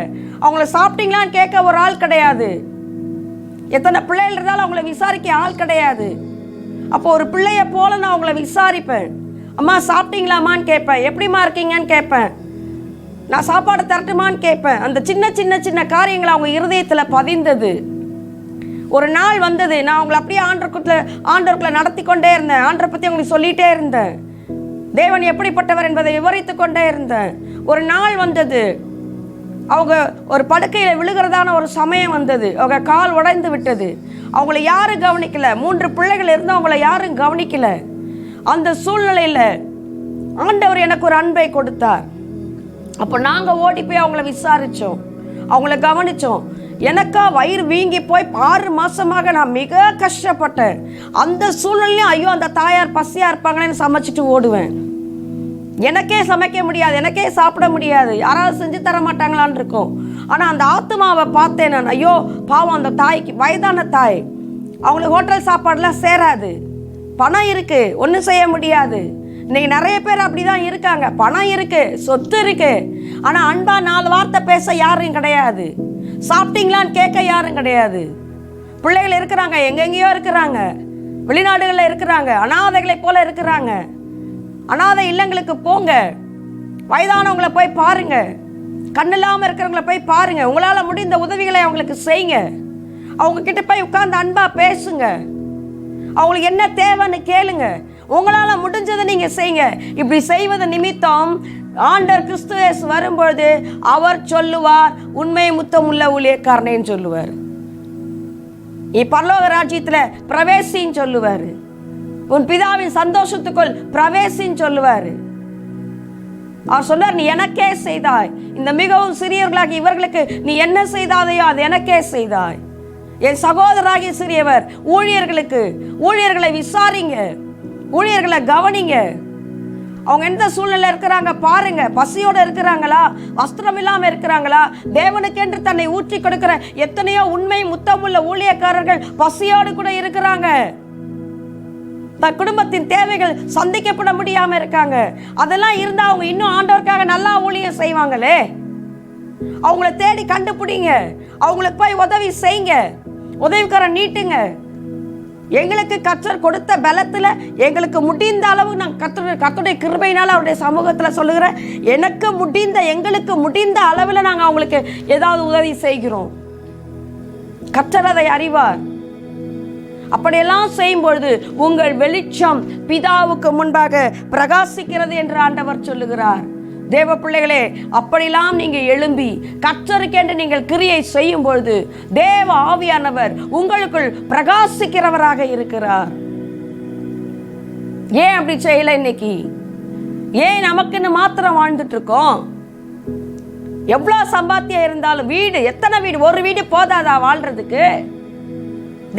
அவங்கள சாப்பிட்டீங்களான்னு கேட்க ஒரு ஆள் கிடையாது. எத்தனை பிள்ளைகள் இருந்தாலும் அவங்கள விசாரிக்க ஆள் கிடையாது. அப்போ ஒரு பிள்ளைய போல நான் அவங்கள விசாரிப்பேன். அம்மா சாப்பிட்டீங்களாமான்னு கேட்பேன், எப்படிமா இருக்கீங்கன்னு கேட்பேன், நான் சாப்பாடு தரட்டுமான்னு கேட்பேன். அந்த சின்ன சின்ன சின்ன காரியங்கள் அவங்க இருதயத்தில் பதிந்தது. ஒரு நாள் வந்தது, நான் அவங்களை அப்படியே ஆண்டவர்களை நடத்தி கொண்டே இருந்தேன். ஆண்டரை பற்றி அவங்களுக்கு சொல்லிகிட்டே இருந்தேன். தேவன் எப்படிப்பட்டவர் என்பதை விவரித்து கொண்டே இருந்தேன். ஒரு நாள் வந்தது, அவங்க ஒரு படுக்கையில் விழுகிறதான ஒரு சமயம் வந்தது. அவங்க கால் உடைந்து விட்டது. அவங்கள யாரும் கவனிக்கல. 3 பிள்ளைகள் இருந்து அவங்கள யாரும் கவனிக்கல. அந்த சூழ்நிலையில் ஆண்டவர் எனக்கு ஒரு அன்பை கொடுத்தார். அப்போ நாங்கள் ஓடி போய் அவங்கள விசாரித்தோம், அவங்கள கவனித்தோம். எனக்கா வயிறு வீங்கி போய் 6 மாதமாக நான் மிக கஷ்டப்பட்டேன். அந்த சூழ்நிலையும் ஐயோ அந்த தாயார் பசியாக இருப்பாங்களேன்னு சமைச்சிட்டு ஓடுவேன். எனக்கே சமைக்க முடியாது, எனக்கே சாப்பிட முடியாது, யாராவது செஞ்சு தர மாட்டாங்களான்னு இருக்கும். ஆனால் அந்த ஆத்மாவை பார்த்தேன் நான். ஐயோ பாவம், அந்த தாய்க்கு, வயதான தாய், அவங்களுக்கு ஹோட்டல் சாப்பாடுலாம் சேராது, பணம் இருக்கு, ஒன்றும் செய்ய முடியாது. இன்னைக்கு நிறைய பேர் அப்படிதான் இருக்காங்க. பணம் இருக்கு, சொத்து இருக்கு, ஆனால் அன்பா 4 வார்த்தை பேச யாரும் கிடையாது. சாப்பிட்டீங்களான்னு கேட்க யாரும் கிடையாது. பிள்ளைகள் இருக்கிறாங்க, எங்கெங்கேயோ இருக்கிறாங்க, வெளிநாடுகளில் இருக்கிறாங்க, அனாதைகளை போல இருக்கிறாங்க. அனாதை இல்லங்களுக்கு போங்க, வயதானவங்களை போய் பாருங்க, கண்ணு இல்லாமல் இருக்கிறவங்கள போய் பாருங்க. உங்களால் முடிந்த உதவிகளை அவங்களுக்கு செய்யுங்க. அவங்க கிட்ட போய் உட்கார்ந்து அன்பா பேசுங்க. அவங்களுக்கு என்ன தேவைன்னு கேளுங்க. உங்களால் முடிஞ்சதை நீங்க செய்யுங்க. இப்படி செய்வது நிமித்தம் ஆண்டவர் கிறிஸ்து வரும்பொழுது அவர் சொல்லுவார், உண்மை முத்தம் உள்ள ஊழியக்காரனேன்னு சொல்லுவார். நீ பரலோக ராஜ்யத்தில் பிரவேசின்னு சொல்லுவார். உன் பிதாவின் சந்தோஷத்துக்குள் பிரவேசின்னு சொல்லுவார். அவர் சொன்னார், நீ எனக்கே செய்தாய், இந்த மிகவும் சிறியவர்களாகி இவர்களுக்கு நீ என்ன செய்தாதையோ அது எனக்கே செய்தாய். என் சகோதராகிய சிறியவர் ஊழியர்களை விசாரிங்க, ஊழியர்களை கவனிங்க. அவங்க எந்த சூழ்நிலை இருக்கிறாங்க பாருங்க. பசியோடு இருக்கிறாங்களா, வஸ்திரம் இல்லாமல் இருக்கிறாங்களா? தேவனுக்கென்று தன்னை ஊற்றி கொடுக்கிற எத்தனையோ உண்மை முத்தமுள்ள ஊழியக்காரர்கள் பசியோடு கூட இருக்கிறாங்க. தன் குடும்பத்தின் தேவைகள் சந்திக்கப்பட முடியாம இருக்காங்க. அதெல்லாம் இருந்தா அவங்க இன்னும் ஆண்டவருக்காக நல்லா ஊழியம் செய்வாங்களே. அவங்கள தேடி கண்டுபிடிங்க, அவங்களுக்கு போய் உதவி செய்யுங்க, உதவிக்காரன் நீட்டுங்க. எங்களுக்கு கர்த்தர் கொடுத்த பலத்துல எங்களுக்கு முடிந்த அளவு நான் கர்த்தருடைய கிருபையினால அவருடைய சமூகத்துல சொல்லுகிறேன், எங்களுக்கு முடிந்த அளவுல நாங்க அவங்களுக்கு ஏதாவது உதவி செய்கிறோம். கர்த்தர் அதை அறிவார். அப்படியெல்லாம் செய்யும் பொழுது உங்கள் வெளிச்சம் பிதாவுக்கு முன்பாக பிரகாசிக்கிறது என்று ஆண்டவர் சொல்லுகிறார். தேவ பிள்ளைகளே, அப்படியெல்லாம் நீங்க எழும்பி கர்த்தருக்கென்று நீங்கள் கிரியை செய்யும் பொழுது தேவ ஆவியானவர் உங்களுக்குள் பிரகாசிக்கிறவராக இருக்கிறார். ஏன் அப்படி செய்யல? இன்னைக்கு ஏன் நமக்குன்னு மாத்திரம் வாழ்ந்துட்டு இருக்கோம்? எவ்வளவு சம்பாத்தியம் இருந்தாலும் வீடு, எத்தனை வீடு? ஒரு வீடு போதாதா வாழ்றதுக்கு?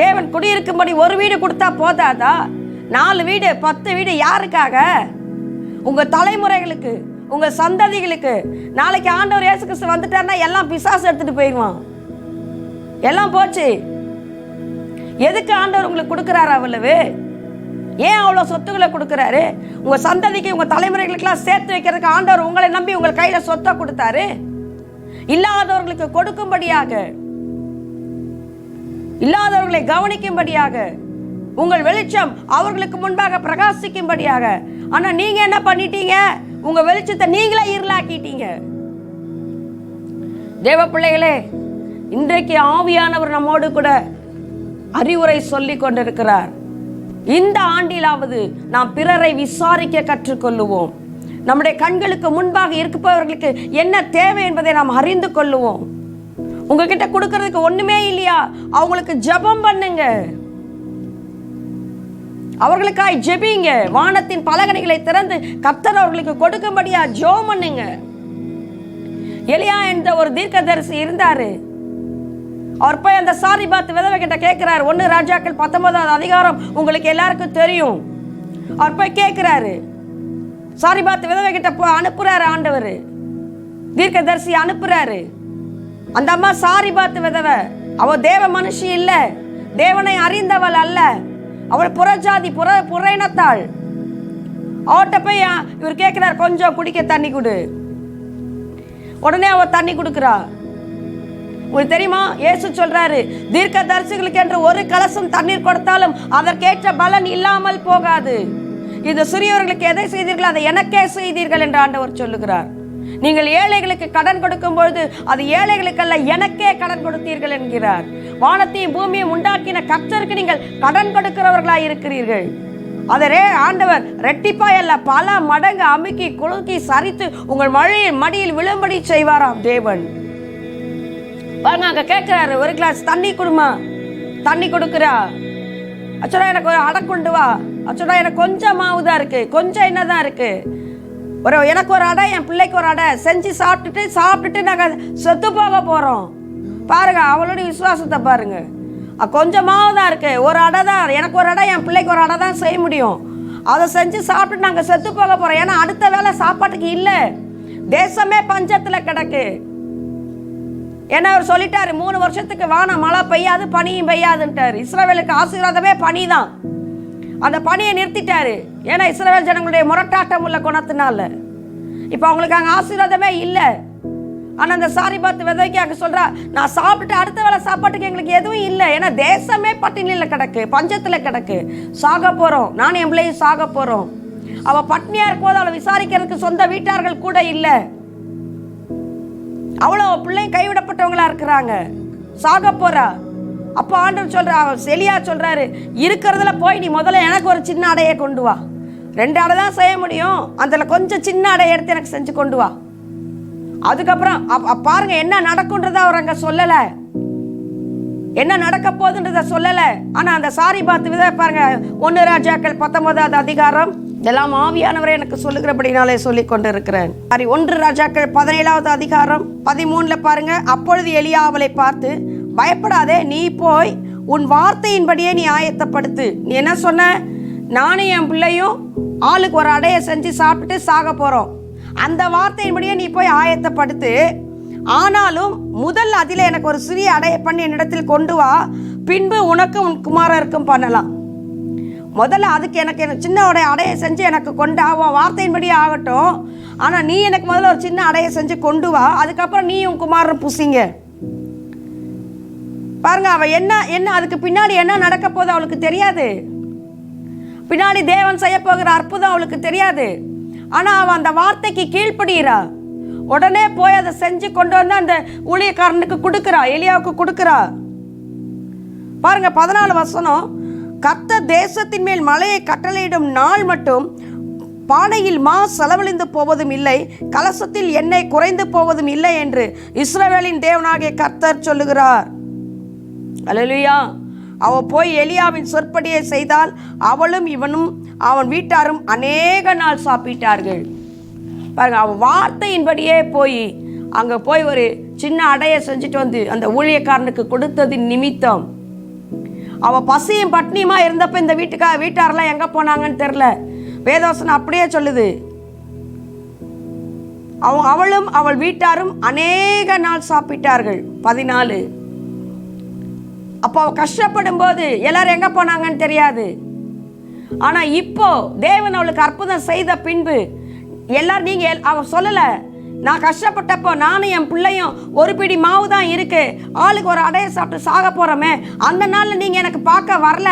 தேவன் குடியிருக்கும்படி ஒரு வீடு கொடுத்தா போதாதா? 4 வீடு 10 வீடு யாருக்காக? உங்கள் தலைமுறைகளுக்கு, உங்கள் சந்ததிகளுக்கு. நாளைக்கு ஆண்டவர் இயேசு கிறிஸ்து வந்துட்டார்னா எல்லாம் பிசாசு எடுத்துகிட்டு போயிடுவான். எல்லாம் போச்சு. எதுக்கு ஆண்டவர் உங்களுக்கு கொடுக்குறாரு? அவ்வளவு ஏன் அவ்வளோ சொத்துக்களை கொடுக்குறாரு? உங்கள் சந்ததிக்கு, உங்கள் தலைமுறைகளுக்கெல்லாம் சேர்த்து வைக்கிறதுக்கு ஆண்டவர் உங்களை நம்பி உங்கள் கையில் சொத்தை கொடுத்தாரு. இல்லாதவர்களுக்கு கொடுக்கும்படியாக, இல்லாதவர்களை கவனிக்கும்படியாக, உங்கள் வெளிச்சம் அவர்களுக்கு முன்பாக பிரகாசிக்கும்படியாக. ஆனால் நீங்கள் என்ன பண்ணிட்டீங்க? உங்கள் வெளிச்சத்தை நீங்களே இருளாக்கிட்டீங்க. தேவ பிள்ளைகளே, இன்றைக்கு ஆவியானவர் நம்மோடு கூட அறிவுரை சொல்லி கொண்டிருக்கிறார். இந்த ஆண்டிலாவது நாம் பிறரை விசாரிக்க கற்றுக்கொள்ளுவோம். நம்முடைய கண்களுக்கு முன்பாக இருப்பவர்களுக்கு என்ன தேவை என்பதை நாம் அறிந்து கொள்ளுவோம். உங்ககிட்ட கொடுக்கறதுக்கு ஒண்ணுமே இல்லையா? அவங்களுக்கு ஜெபம் பண்ணுங்க, அவர்களுக்காய் ஜெபிங்க. வானத்தின் பலகணிகளை திறந்து கர்த்தர் அவர்களுக்கு கொடுக்கும்படியா ஜெபம் பண்ணுங்க. எலியா என்ற ஒரு தீர்க்கதரிசி இருந்தாரு. அவர் போய் அந்த சாரிபாத் விதவை கிட்ட கேட்கிறாரு. 1 ராஜாக்கள் 19வது அதிகாரம் உங்களுக்கு எல்லாருக்கும் தெரியும். அவர் போய் கேட்கிறாரு, சாரிபாத் விதவை கிட்ட அனுப்புறாரு ஆண்டவர், தீர்க்கதரிசி அனுப்புறாரு. அந்த அம்மா சாரிபாத் விதவை, அவ தேவ மனுஷி இல்ல, தேவனை அறிந்தவள் அல்ல, அவள் புறஜாதி புறையினத்தாள். அவட்ட போய் இவர் கேட்கிறார், கொஞ்சம் குடிக்க தண்ணி கொடு. உடனே அவ தண்ணி கொடுக்குறா. உங்களுக்கு தெரியுமா, இயேசு சொல்றாரு, தீர்க்கதரிசிகளுக்கு என்று ஒரு கலசம் தண்ணீர் கொடுத்தாலும் அதற்கேற்ற பலன் இல்லாமல் போகாது. இந்த சிறியவர்களுக்கு எதை செய்தீர்கள் அதை எனக்கே செய்தீர்கள் என்று ஆண்டவர் சொல்லுகிறார். நீங்கள் ஏழைகளுக்கு கடன் கொடுக்கும் பொழுது அது ஏழைகளுக்கல்ல எனக்கே கடன் கொடுத்தீர்கள் என்கிறார். வானத்தையும் பூமியையும் உண்டாக்கின கர்த்தருக்கு நீங்கள் கடன் கொடுக்கிறவர்களாய் இருக்கிறீர்கள். அதே ஆண்டவர் ரெட்டிப்பாய் அல்ல பல மடங்கு அமுக்கி குலுக்கி சரித்து உங்கள் மடியில் விழும்படி செய்வாராம் தேவன். பாருங்க, அங்க கேட்கிறாரு, 1 கிளாஸ் தண்ணி கொடுமா. தண்ணி கொடுக்குறா. அச்சடா எனக்கு ஒரு அடை கொண்டு வா. அச்சடா எனக்கு கொஞ்சம் மாவுதான் இருக்கு, கொஞ்சம் என்னதான் இருக்கு, எனக்கு ஒரு அடை, என் பிள்ளைக்கு ஒரு அடை செஞ்சு சாப்பிட்டுட்டு நாங்க செத்து போக போறோம். பாருங்க அவளுடைய விசுவாசத்தை பாருங்க. கொஞ்சம் மாவு தான் இருக்கு, ஒரு அடை தான், எனக்கு ஒரு அடை, என் பிள்ளைக்கு ஒரு அடை தான் செய்ய முடியும். அதை செஞ்சு சாப்பிட்டு நாங்க செத்து போக போறோம். ஏன்னா அடுத்த வேளை சாப்பாட்டுக்கு இல்ல, தேசமே பஞ்சத்துல கிடக்கு. ஏன்னா அவர் சொல்லிட்டாரு, 3 வருஷத்துக்கு வானம் மழை பெய்யாது, பனியும் பெய்யாதுன்ட்டாரு. இஸ்ரவேலுக்கு ஆசீர்வாதமே பனி தான். அந்த பனியை நிறுத்திட்டாரு. ஏன்னா இஸ்ரவேல் ஜனங்களுடைய முரட்டாட்டம் உள்ள குணத்தினால இப்ப அவங்களுக்கு அங்க ஆசீர்வாதமே இல்லை. ஆனா அந்த சாரிபாத் விதைக்கு அங்க சொல்றா, நான் சாப்பிட்டு அடுத்த வேளை சாப்பாட்டுக்கு எங்களுக்கு எதுவும் இல்லை. ஏன்னா தேசமே பட்டினியில கிடக்கு, பஞ்சத்துல கிடக்கு, சாக போறோம், நானும் என் பிள்ளையும் சாக போறோம். அவ பட்னியா இருக்கும்போது அவளை விசாரிக்கிறதுக்கு சொந்த வீட்டார்கள் கூட இல்லை. அவ்வளோ பிள்ளைங்க கைவிடப்பட்டவங்களா இருக்கிறாங்க, சாக போறா. அப்போ ஆண்டவர் சொல்றா, எலியா சொல்றாரு, இருக்கிறதுல போய் நீ முதல்ல எனக்கு ஒரு சின்ன அடையை கொண்டு வா. 2 அடை தான் செய்ய முடியும், அதுல கொஞ்சம் சின்ன அடையை எடுத்து எனக்கு செஞ்சு கொண்டு வா. அதுக்கப்புறம் பாருங்க என்ன நடக்கும்ன்றத அவர் அங்க சொல்லல, என்ன நடக்க போகுதுன்றத சொல்லல. ஆனா அந்த சாரிபாத் விதை பாருங்க, 1 ராஜாக்கள் 19வது அதிகாரம், இதெல்லாம் ஆவியானவரை எனக்கு சொல்லுகிறபடினாலே சொல்லி கொண்டு இருக்கிறேன். 1 ராஜாக்கள் 17வது அதிகாரம் 13ல பாருங்க, அப்பொழுது எலியா அவளை பார்த்து, பயப்படாதே, நீ போய் உன் வார்த்தையின்படியே நீ ஆயத்தப்படுத்து. நீ என்ன சொன்ன? நானும் என் பிள்ளையும் ஆளுக்கு ஒரு அடையை செஞ்சு சாப்பிட்டு சாக போறோம். அந்த வார்த்தையின்படியே நீ போய் ஆயத்தப்படுத்து. ஆனாலும் முதல் அதில் எனக்கு ஒரு சிறிய அடையை பண்ணி என்னிடத்தில் கொண்டு வா, பின்பு உனக்கும் உன் குமாரருக்கும் பண்ணலாம். முதல்ல அதுக்கு எனக்கு சின்ன அடையை செஞ்சு எனக்கு கொண்டு வா, வார்த்தையின்படியே ஆகட்டும். ஆனா நீ எனக்கு முதல்ல ஒரு சின்ன அடையை செஞ்சு கொண்டு வா, அதுக்கப்புறம் நீ உன் குமாரரும் புசிங்க. பாருங்க, அவ என்ன அதுக்கு பின்னாடி என்ன நடக்க போகுது அவளுக்கு தெரியாது. பின்னாடி தேவன் செய்ய போகிற அற்புதம் அவளுக்கு தெரியாது. ஆனா அவ அந்த வார்த்தைக்கு கீழ்ப்படுகிறா. உடனே போய் அதை செஞ்சு கொண்டு வந்து அந்த ஊழியக்காரனுக்கு கொடுக்கிறா, எலியாவுக்கு கொடுக்கிறா. பாருங்க 14 வசனம், கர்த்தர் தேசத்தின் மேல் மழையை கட்டளையிடும் நாள் மட்டும் பானையில் மா செலவழிந்து போவதும் இல்லை, கலசத்தில் எண்ணெய் குறைந்து போவதும் இல்லை என்று இஸ்ரவேலின் தேவனாகிய கர்த்தர் சொல்லுகிறார். அல்லேலூயா. அவ போய் எலியாவின் சொற்படியை செய்தால் அவளும் இவனும் அவன் வீட்டாரும் அநேக நாள் சாப்பிட்டார்கள். பாருங்க, அவன் வார்த்தையின்படியே போய் அங்க போய் ஒரு சின்ன அடையை செஞ்சுட்டு வந்து அந்த ஊழியக்காரனுக்கு கொடுத்ததின் நிமித்தம் அவள் பசியும் பட்னியுமா இருந்தப்ப இந்த வீட்டாரெல்லாம் எங்கே போனாங்கன்னு தெரில. வேதவசனம் அப்படியே சொல்லுது, அவளும் அவள் வீட்டாரும் அநேக நாள் சாப்பிட்டார்கள். 14. அப்போ அவள் கஷ்டப்படும் போது எல்லாரும் எங்கே போனாங்கன்னு தெரியாது. ஆனால் இப்போ தேவன் அவளுக்கு அற்புதம் செய்த பின்பு எல்லாரும், நீங்கள் அவள் சொல்லலை, நான் கஷ்டப்பட்டப்போ நானும் என் பிள்ளையும் ஒரு பிடி மாவு தான் இருக்கு, ஆளுக்கு ஒரு அடையை சாப்பிட்டு சாக போகிறோமே, அந்த நாளில் நீங்கள் எனக்கு பார்க்க வரல,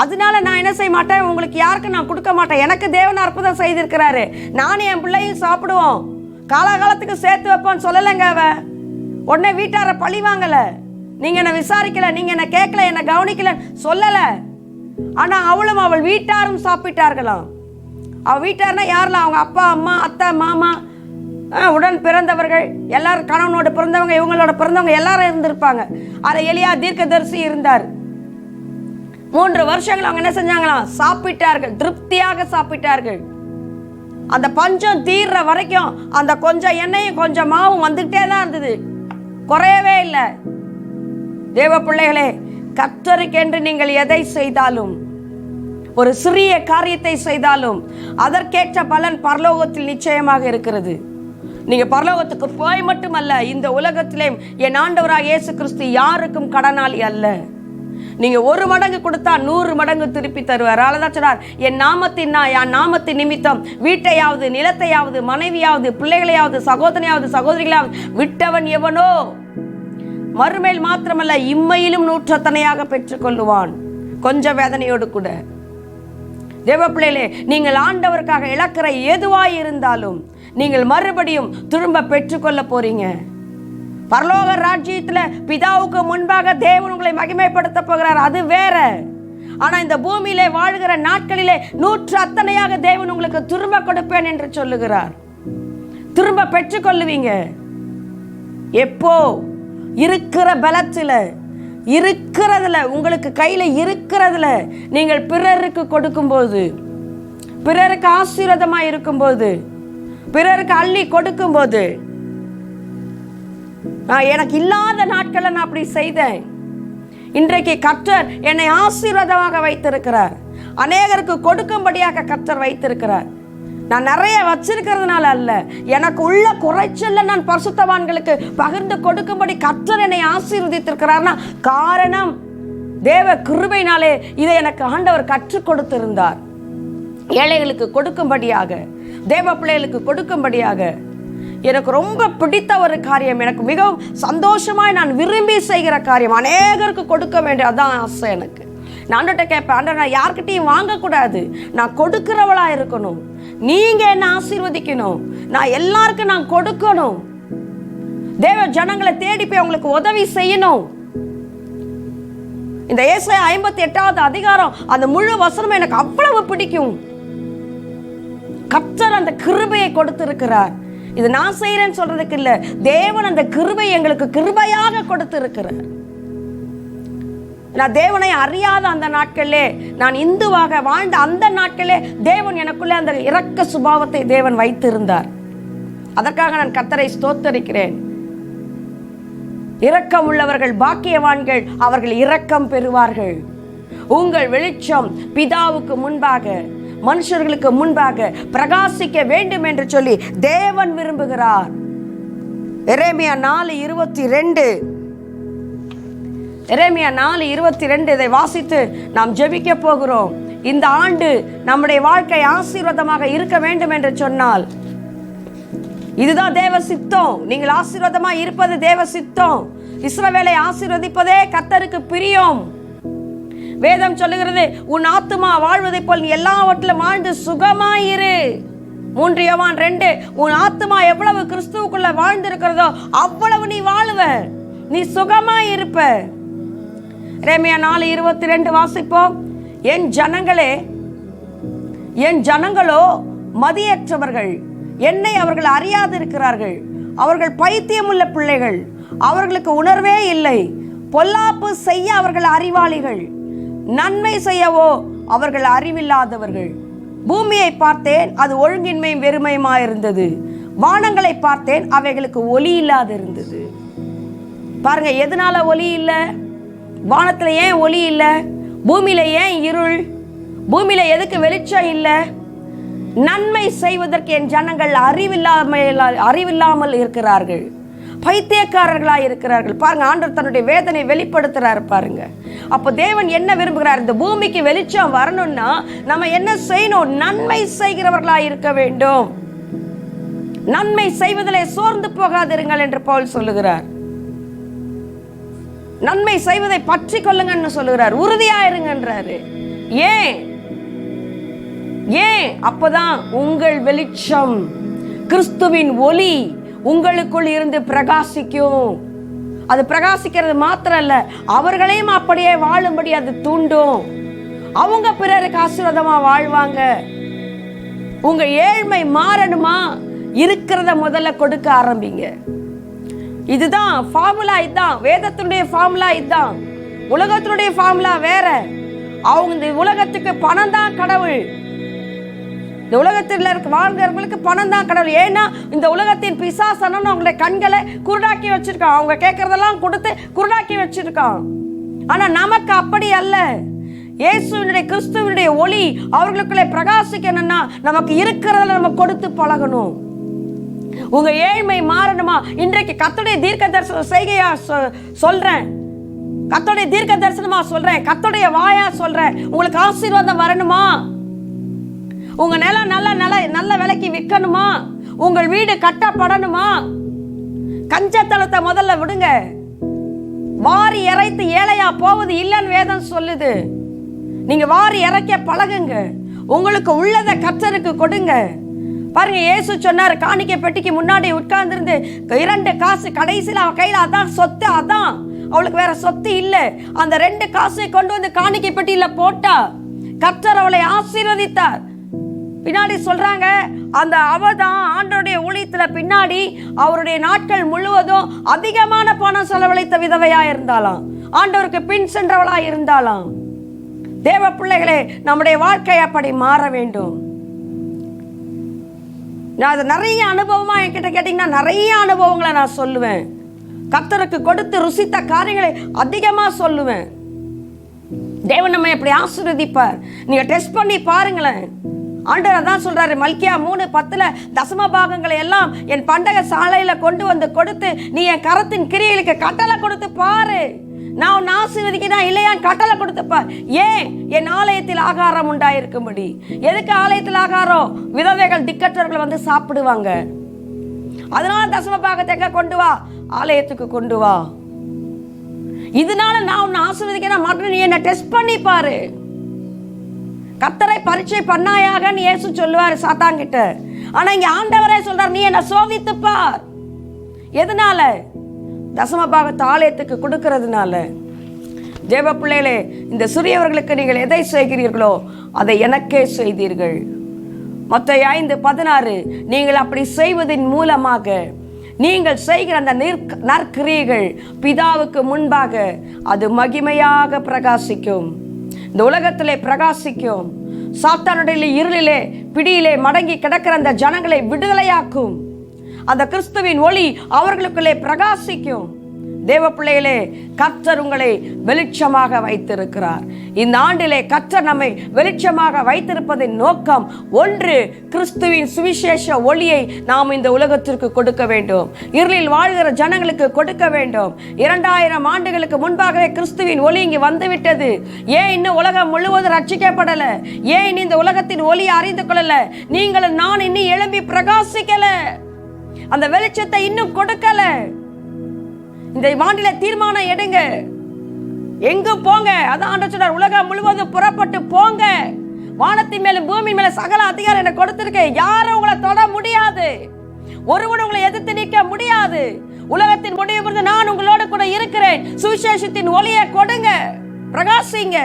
அதனால நான் என்ன செய்ய மாட்டேன், உங்களுக்கு யாருக்கு நான் கொடுக்க மாட்டேன். எனக்கு தேவன் அற்புதம் செய்திருக்கிறாரு, நானும் என் பிள்ளையும் சாப்பிடுவோம், காலகாலத்துக்கு சேர்த்து வைப்போன்னு சொல்லலைங்க. அவ உடனே வீட்டார பழி வாங்கலை, நீங்கள் என்னை விசாரிக்கலை, நீங்கள் என்னை கேட்கல, என்னை கவனிக்கலன்னு சொல்லலை. ஆனால் அவளும் அவள் வீட்டாரும் சாப்பிட்டார்களாம். அவள் வீட்டார்னா யாரெல்லாம்? அவங்க அப்பா, அம்மா, அத்தை, மாமா, உடன் பிறந்தவர்கள் எல்லாரும், கணவனோட பிறந்தவங்க, இவங்களோட பிறந்தவங்க எல்லாரும் இருந்திருப்பாங்க. அதில் எலியா தீர்க்கதரிசி இருந்தார். 3 வருஷங்கள் அவங்க என்ன செஞ்சாங்களாம்? சாப்பிட்டார்கள், திருப்தியாக சாப்பிட்டார்கள். அந்த பஞ்சம் தீர்ற வரைக்கும் அந்த கொஞ்சம் எண்ணெயும் கொஞ்சம் மாவும் வந்துகிட்டே தான் இருந்தது, குறையவே இல்லை. தேவ பிள்ளைகளே, கர்த்தருக்கென்று நீங்கள் எதை செய்தாலும், ஒரு சிறிய காரியத்தை செய்தாலும் அதற்கேற்ற பலன் பரலோகத்தில் நிச்சயமாக இருக்கிறது. நீங்க பரலோகத்துக்கு போய் மட்டுமல்ல, இந்த உலகத்திலே என் ஆண்டவராக இயேசு கிறிஸ்து யாருக்கும் கடனாளி அல்ல. நீங்க 1 மடங்கு கொடுத்தா 100 மடங்கு திருப்பி தருவார். அதனாலதான் சொன்னார், என் நாமத்தின் நிமித்தம் வீட்டையாவது, நிலத்தையாவது, மனைவியாவது, பிள்ளைகளையாவது, சகோதரியாவது, சகோதரிகளாவது விட்டவன் எவனோ மறுமையில் மாத்திரமல்ல இம்மையிலும் 100 பெற்றுக்கொள்ளுவான், கொஞ்சம் வேதனையோடு கூட. தேவ பிள்ளைகளே, நீங்கள் ஆண்டவருக்காக இழக்கிற எதுவாய் இருந்தாலும் நீங்கள் மறுபடியும் திரும்ப பெற்றுக்கொள்ள போறீங்க. பரலோக ராஜ்யத்தில் பிதாவுக்கு முன்பாக தேவன் உங்களை மகிமைப்படுத்த போகிறார், அது வேற. ஆனா இந்த பூமியிலே வாழ்கிற நாட்களிலே 100 தேவன் உங்களுக்கு திரும்ப கொடுப்பேன் என்று சொல்லுகிறார். திரும்ப பெற்றுக்கொள்ளுவீங்க. எப்போ? இருக்கிற பலத்தில், இருக்கிறதுல, உங்களுக்கு கையில் இருக்கிறதுல நீங்கள் பிறருக்கு கொடுக்கும்போது, பிறருக்கு ஆசீர்வாதமாக இருக்கும்போது, பிறருக்கு அள்ளி கொடுக்கும்போது. நான் எனக்கு இல்லாத நாட்களை நான் அப்படி செய்தேன். இன்றைக்கு கர்த்தர் என்னை ஆசீர்வாதமாக வைத்திருக்கிறார், அநேகருக்கு கொடுக்கும்படியாக கர்த்தர் வைத்திருக்கிறார். நான் நிறைய வச்சிருக்கிறதுனால அல்ல, எனக்கு உள்ள குறைச்சல்ல நான் பரிசுத்தவான்களுக்கு பகிர்ந்து கொடுக்கும்படி கர்த்தர் என்னை ஆசீர்வதித்திருக்கிறார்னா காரணம் தேவ கிருபையினாலே இதை எனக்கு ஆண்டவர் கற்றுக் கொடுத்திருந்தார். ஏழைகளுக்கு கொடுக்கும்படியாக, தேவ பிள்ளைகளுக்கு கொடுக்கும்படியாக. எனக்கு ரொம்ப பிடித்த ஒரு காரியம், எனக்கு மிகவும் சந்தோஷமாய் நான் விரும்பி செய்கிற காரியம், அநேகருக்கு கொடுக்க வேண்டிய, அதான் ஆசை எனக்கு. நான் ஆண்டவர்கிட்ட கேட்பேன், ஆண்டவர் நான் யார்கிட்டையும் வாங்கக்கூடாது, நான் கொடுக்கிறவளா இருக்கணும், நீங்க என்ன ஆசீர்வதிக்கணும், நான் எல்லாருக்கும் நான் கொடுக்கணும், தேவ ஜனங்களை தேடி போய் அவங்களுக்கு உதவி செய்யணும். இந்த ஏசாயா 58வது அதிகாரம் அந்த முழு வசனம் எனக்கு அவ்வளவு பிடிக்கும். கர்த்தர் அந்த கிருபையை கொடுத்திருக்கிறார். இது நான் செய்யறேன்னு சொல்றதுக்கு இல்ல, தேவன் அந்த கிருபை எங்களுக்கு கிருபையாக கொடுத்திருக்கிறார். நான் தேவனை அறியாத அந்த நாட்களிலே, நான் இந்துவாக வாழ்ந்த அந்த நாட்களே தேவன் எனக்குள்ளே அந்த இரக்க சுபாவத்தை தேவன் வைத்திருந்தார். அதற்காக நான் கர்த்தரை ஸ்தோத்தரிக்கிறேன். இரக்கம் உள்ளவர்கள் பாக்கியவான்கள், அவர்கள் இரக்கம் பெறுவார்கள். உங்கள் வெளிச்சம் பிதாவுக்கு முன்பாக, மனுஷர்களுக்கு முன்பாக பிரகாசிக்க வேண்டும் என்று சொல்லி தேவன் விரும்புகிறார். எரேமியா 4:22, எரேமியா 4:22 இதை வாசித்து நாம் ஜெபிக்க போகிறோம். இந்த ஆண்டு நம்முடைய வாழ்க்கை ஆசீர்வாதமாக இருக்க வேண்டும் என்று சொன்னால் இதுதான் தேவ சித்தம். நீங்கள் ஆசீர்வாதமாக இருப்பது தேவ சித்தம். இஸ்ரவேலை ஆசீர்வதிப்பதே கர்த்தருக்கு பிரியம். வேதம் சொல்லுகிறது, உன் ஆத்துமா வாழ்வதை போல் நீ எல்லாவற்றிலும் வாழ்ந்து சுகமாயிரு. 3 யோவான் 2, உன் ஆத்துமா எவ்வளவு கிறிஸ்துவுக்குள்ள வாழ்ந்திருக்கிறதோ அவ்வளவு நீ வாழுவ, நீ சுகமாயிருப்ப. எரேமியா 4:22 வாசிப்போம். என் ஜனங்களோ மதியற்றவர்கள், என்னை அவர்கள் அறியாதிருக்கிறார்கள், அவர்கள் பைத்தியமுள்ள பிள்ளைகள், அவர்களுக்கு உணர்வே இல்லை. பொல்லாப்பு செய்ய அவர்கள் அறிவாளிகள், நன்மை செய்யவோ அவர்கள் அறிவில்லாதவர்கள். பூமியை பார்த்தேன், அது ஒழுங்கின்மையும் வெறுமையுமாயிருந்தது. வானங்களை பார்த்தேன், அவைகளுக்கு ஒளி இல்லாது இருந்தது. பாருங்க, எதனால ஒளி இல்லை? வானத்தில் ஏன் ஒளி இல்லை? பூமியில ஏன் இருள்? பூமியில எதுக்கு வெளிச்சம் இல்லை? நன்மை செய்வதற்கு என் ஜனங்கள் அறிவில்லாமல் இருக்கிறார்கள், பைத்தியக்காரர்களாக இருக்கிறார்கள். பாருங்க, ஆண்டவர் தன்னுடைய வேதனை வெளிப்படுத்துறாரு பாருங்க. அப்போ தேவன் என்ன விரும்புகிறார்? இந்த பூமிக்கு வெளிச்சம் வரணும்னா நம்ம என்ன செய்யணும்? நன்மை செய்கிறவர்களாக இருக்க வேண்டும். நன்மை செய்வதிலே சோர்ந்து போகாதிருங்கள் என்று பவுல் சொல்லுகிறார். நன்மை செய்வதை பற்றி கொள்ளுங்கன்னு சொல்லுகிறார், உறுதியாயிருங்கன்றாரு. ஏன்? அப்பதான் உங்கள் வெளிச்சம், கிறிஸ்துவின் ஒளி உங்களுக்குள் இருந்து பிரகாசிக்கும். அது பிரகாசிக்கிறது மாத்திரம் இல்ல, அவர்களையும் அப்படியே வாழும்படி அது தூண்டும். அவங்க பிறருக்கு ஆசீர்வாதமா வாழ்வாங்க. உங்க ஏழ்மை மாறணுமா? இருக்கிறத முதல்ல கொடுக்க ஆரம்பிங்க. இதுதான் ஃபார்முலா. இதுதான் வேதத்தினுடைய ஃபார்முலா. இதுதான் உலகத்தினுடைய ஃபார்முலா வேற. அவங்க இந்த உலகத்துக்கு பணம் தான் கடவுள். இந்த உலகத்தில் வாழ்கிறவங்களுக்கு பணம் தான் கடவுள். ஏன்னா இந்த உலகத்தின் பிசாசனன்னு அவங்களுடைய கண்களை குருடாக்கி வச்சிருக்கான். அவங்க கேட்கறதெல்லாம் கொடுத்து குருடாக்கி வச்சிருக்கான். ஆனா நமக்கு அப்படி அல்ல. இயேசுவினுடைய கிறிஸ்துவனுடைய ஒளி அவர்களுக்குள்ளே பிரகாசிக்கணும்னா நமக்கு இருக்கிறதுல நம்ம கொடுத்து பழகணும். உங்க ஏழ்மை மாறணுமா? இன்றைக்கு கர்த்தருடைய தீர்க்க தரிசன செய்கையா சொல்றேன், கர்த்தருடைய தீர்க்க தரிசனமா சொல்றேன், கர்த்தருடைய வாயா சொல்றேன். உங்களுக்கு ஆசீர்வாதம் வரணுமா? உங்க நிலம் நல்ல விலைக்கு விற்கணுமா? உங்கள் வீடு கட்டப்படணுமா? கஞ்சத்தனத்தை முதல்ல விடுங்க. வாரி இறைத்து ஏழையா போவது இல்லைன்னு வேதம் சொல்லுது. நீங்க வாரி இறைக்க பழகுங்க. உங்களுக்கு உள்ளதை கர்த்தருக்கு கொடுங்க. பாருங்க, இயேசு சொன்னார், காணிக்கை பெட்டிக்கு முன்னாடி உட்கார்ந்துருந்து 2 காசு, கடைசியில் அவ கையில அதான் சொத்து, அதான் அவளுக்கு வேற சொத்து இல்லை. அந்த 2 காசை கொண்டு வந்து காணிக்கை பெட்டியில போட்டா கர்த்தர் அவளை ஆசீர்வதித்தார். பின்னாடி சொல்றாங்க, அந்த அவதான் ஆண்டவருடைய ஊழியத்துல பின்னாடி அவருடைய நாட்கள் முழுவதும் அதிகமான பணம் செலவழித்த விதவையா இருந்தாலாம், ஆண்டவருக்கு பின் சென்றவளா இருந்தாலாம். தேவ பிள்ளைகளே, நம்முடைய வாழ்க்கை அப்படி மாற வேண்டும். நான் அது நிறைய அனுபவமா என்கிட்ட கேட்டீங்கன்னா நிறைய அனுபவங்களை நான் சொல்லுவேன். கர்த்தருக்கு கொடுத்து ருசித்த காரியங்களை அதிகமா சொல்லுவேன். தேவன் நம்ம எப்படி ஆசீர்வதிப்பார். நீங்க டெஸ்ட் பண்ணி பாருங்களேன். ஆண்டவர் அதான் சொல்றாரு, மல்கியா 3:10 தசம பாகங்களை எல்லாம் என் பண்டக சாலையில கொண்டு வந்து கொடுத்து நீ என் கரத்தின் கிரியைகளுக்கு கட்டளை கொடுத்து பாரு, நான் உன் ஆசீர்வதிக்கிறேன் இல்லையான்னு கட்டளை கொடுத்துப்பார். ஏன்? என் ஆலயத்தில் ஆகாரம் உண்டாயிருக்கும்படி. எதுக்கு ஆலயத்தில் ஆகாரம்? விதவைகள் திக்கற்றவர்கள் வந்து சாப்பிடுவாங்க. அதனால தசம பாகத்தை எங்க கொண்டு வா? ஆலயத்துக்கு கொண்டு வா. இதனால நான் உன்னை ஆசீர்வதிக்கிறேன் மாட்டேன். நீ என்ன டெஸ்ட் பண்ணி பாரு. கர்த்தரை பரீட்சை பண்ணாயாக இயேசு சொல்லுவார் சாத்தான்கிட்ட. ஆனா இங்க ஆண்டவரே சொல்றார், நீ என்ன சோதித்து பார். எதனால? தசம பாகத்தை ஆலயத்துக்கு கொடுக்கிறதுனால. தேவ பிள்ளைகளே, இந்த சிறியவர்களுக்கு நீங்கள் எதை செய்கிறீர்களோ அதை எனக்கே செய்தீர்கள். மத்தேயு 5:16 நீங்கள் அப்படி செய்வதன் மூலமாக நீங்கள் செய்கிற அந்த நற்கிரியைகள் பிதாவுக்கு முன்பாக அது மகிமையாக பிரகாசிக்கும். இந்த உலகத்திலே பிரகாசிக்கும். சாத்தானுடைய இருளிலே பிடியிலே மடங்கி கிடக்கிற அந்த ஜனங்களை விடுதலையாக்கும். அந்த கிறிஸ்துவின் ஒளி அவர்களுக்குள்ளே பிரகாசிக்கும். தேவ பிள்ளைகளே, கர்த்தர் உங்களை வெளிச்சமாக வைத்திருக்கிறார். இந்த ஆண்டிலே கர்த்தர் நம்மை வெளிச்சமாக வைத்திருப்பதின் நோக்கம் ஒன்று, கிறிஸ்துவின் சுவிசேஷ ஒளியை நாம் இந்த உலகத்திற்கு கொடுக்க வேண்டும். இருளில் வாழ்கிற ஜனங்களுக்கு கொடுக்க வேண்டும். 2000 ஆண்டுகளுக்கு முன்பாகவே கிறிஸ்துவின் ஒளி இங்கு வந்துவிட்டது. ஏன் இன்னும் உலகம் முழுவதும் ரட்சிக்கப்படல? ஏன் இந்த உலகத்தின் ஒளியை அறிந்து கொள்ளல? நீங்களும் நான் இன்னும் எழும்பி பிரகாசிக்கல, அந்த வெளிச்சத்தை இன்னும் கொடுக்கல. இந்த ஆண்டில தீர்மானம் எடுங்க, எங்கும் போங்க. அதான் ஆண்டவர் சொல்றார், உலகம் முழுவதும் புறப்பட்டு போங்க. வானத்தின் மேலும் பூமி மேல சகல அதிகாரம் எனக்கு கொடுத்திருக்கேன். யாரும் உங்களை தொட முடியாது, ஒருவன் உங்களை எதிர்த்து நிற்க முடியாது. உலகத்தின் முடிவு நான் உங்களோடு கூட இருக்கிறேன். சுவிசேஷத்தின் ஒளியை கொடுங்க, பிரகாசிங்க.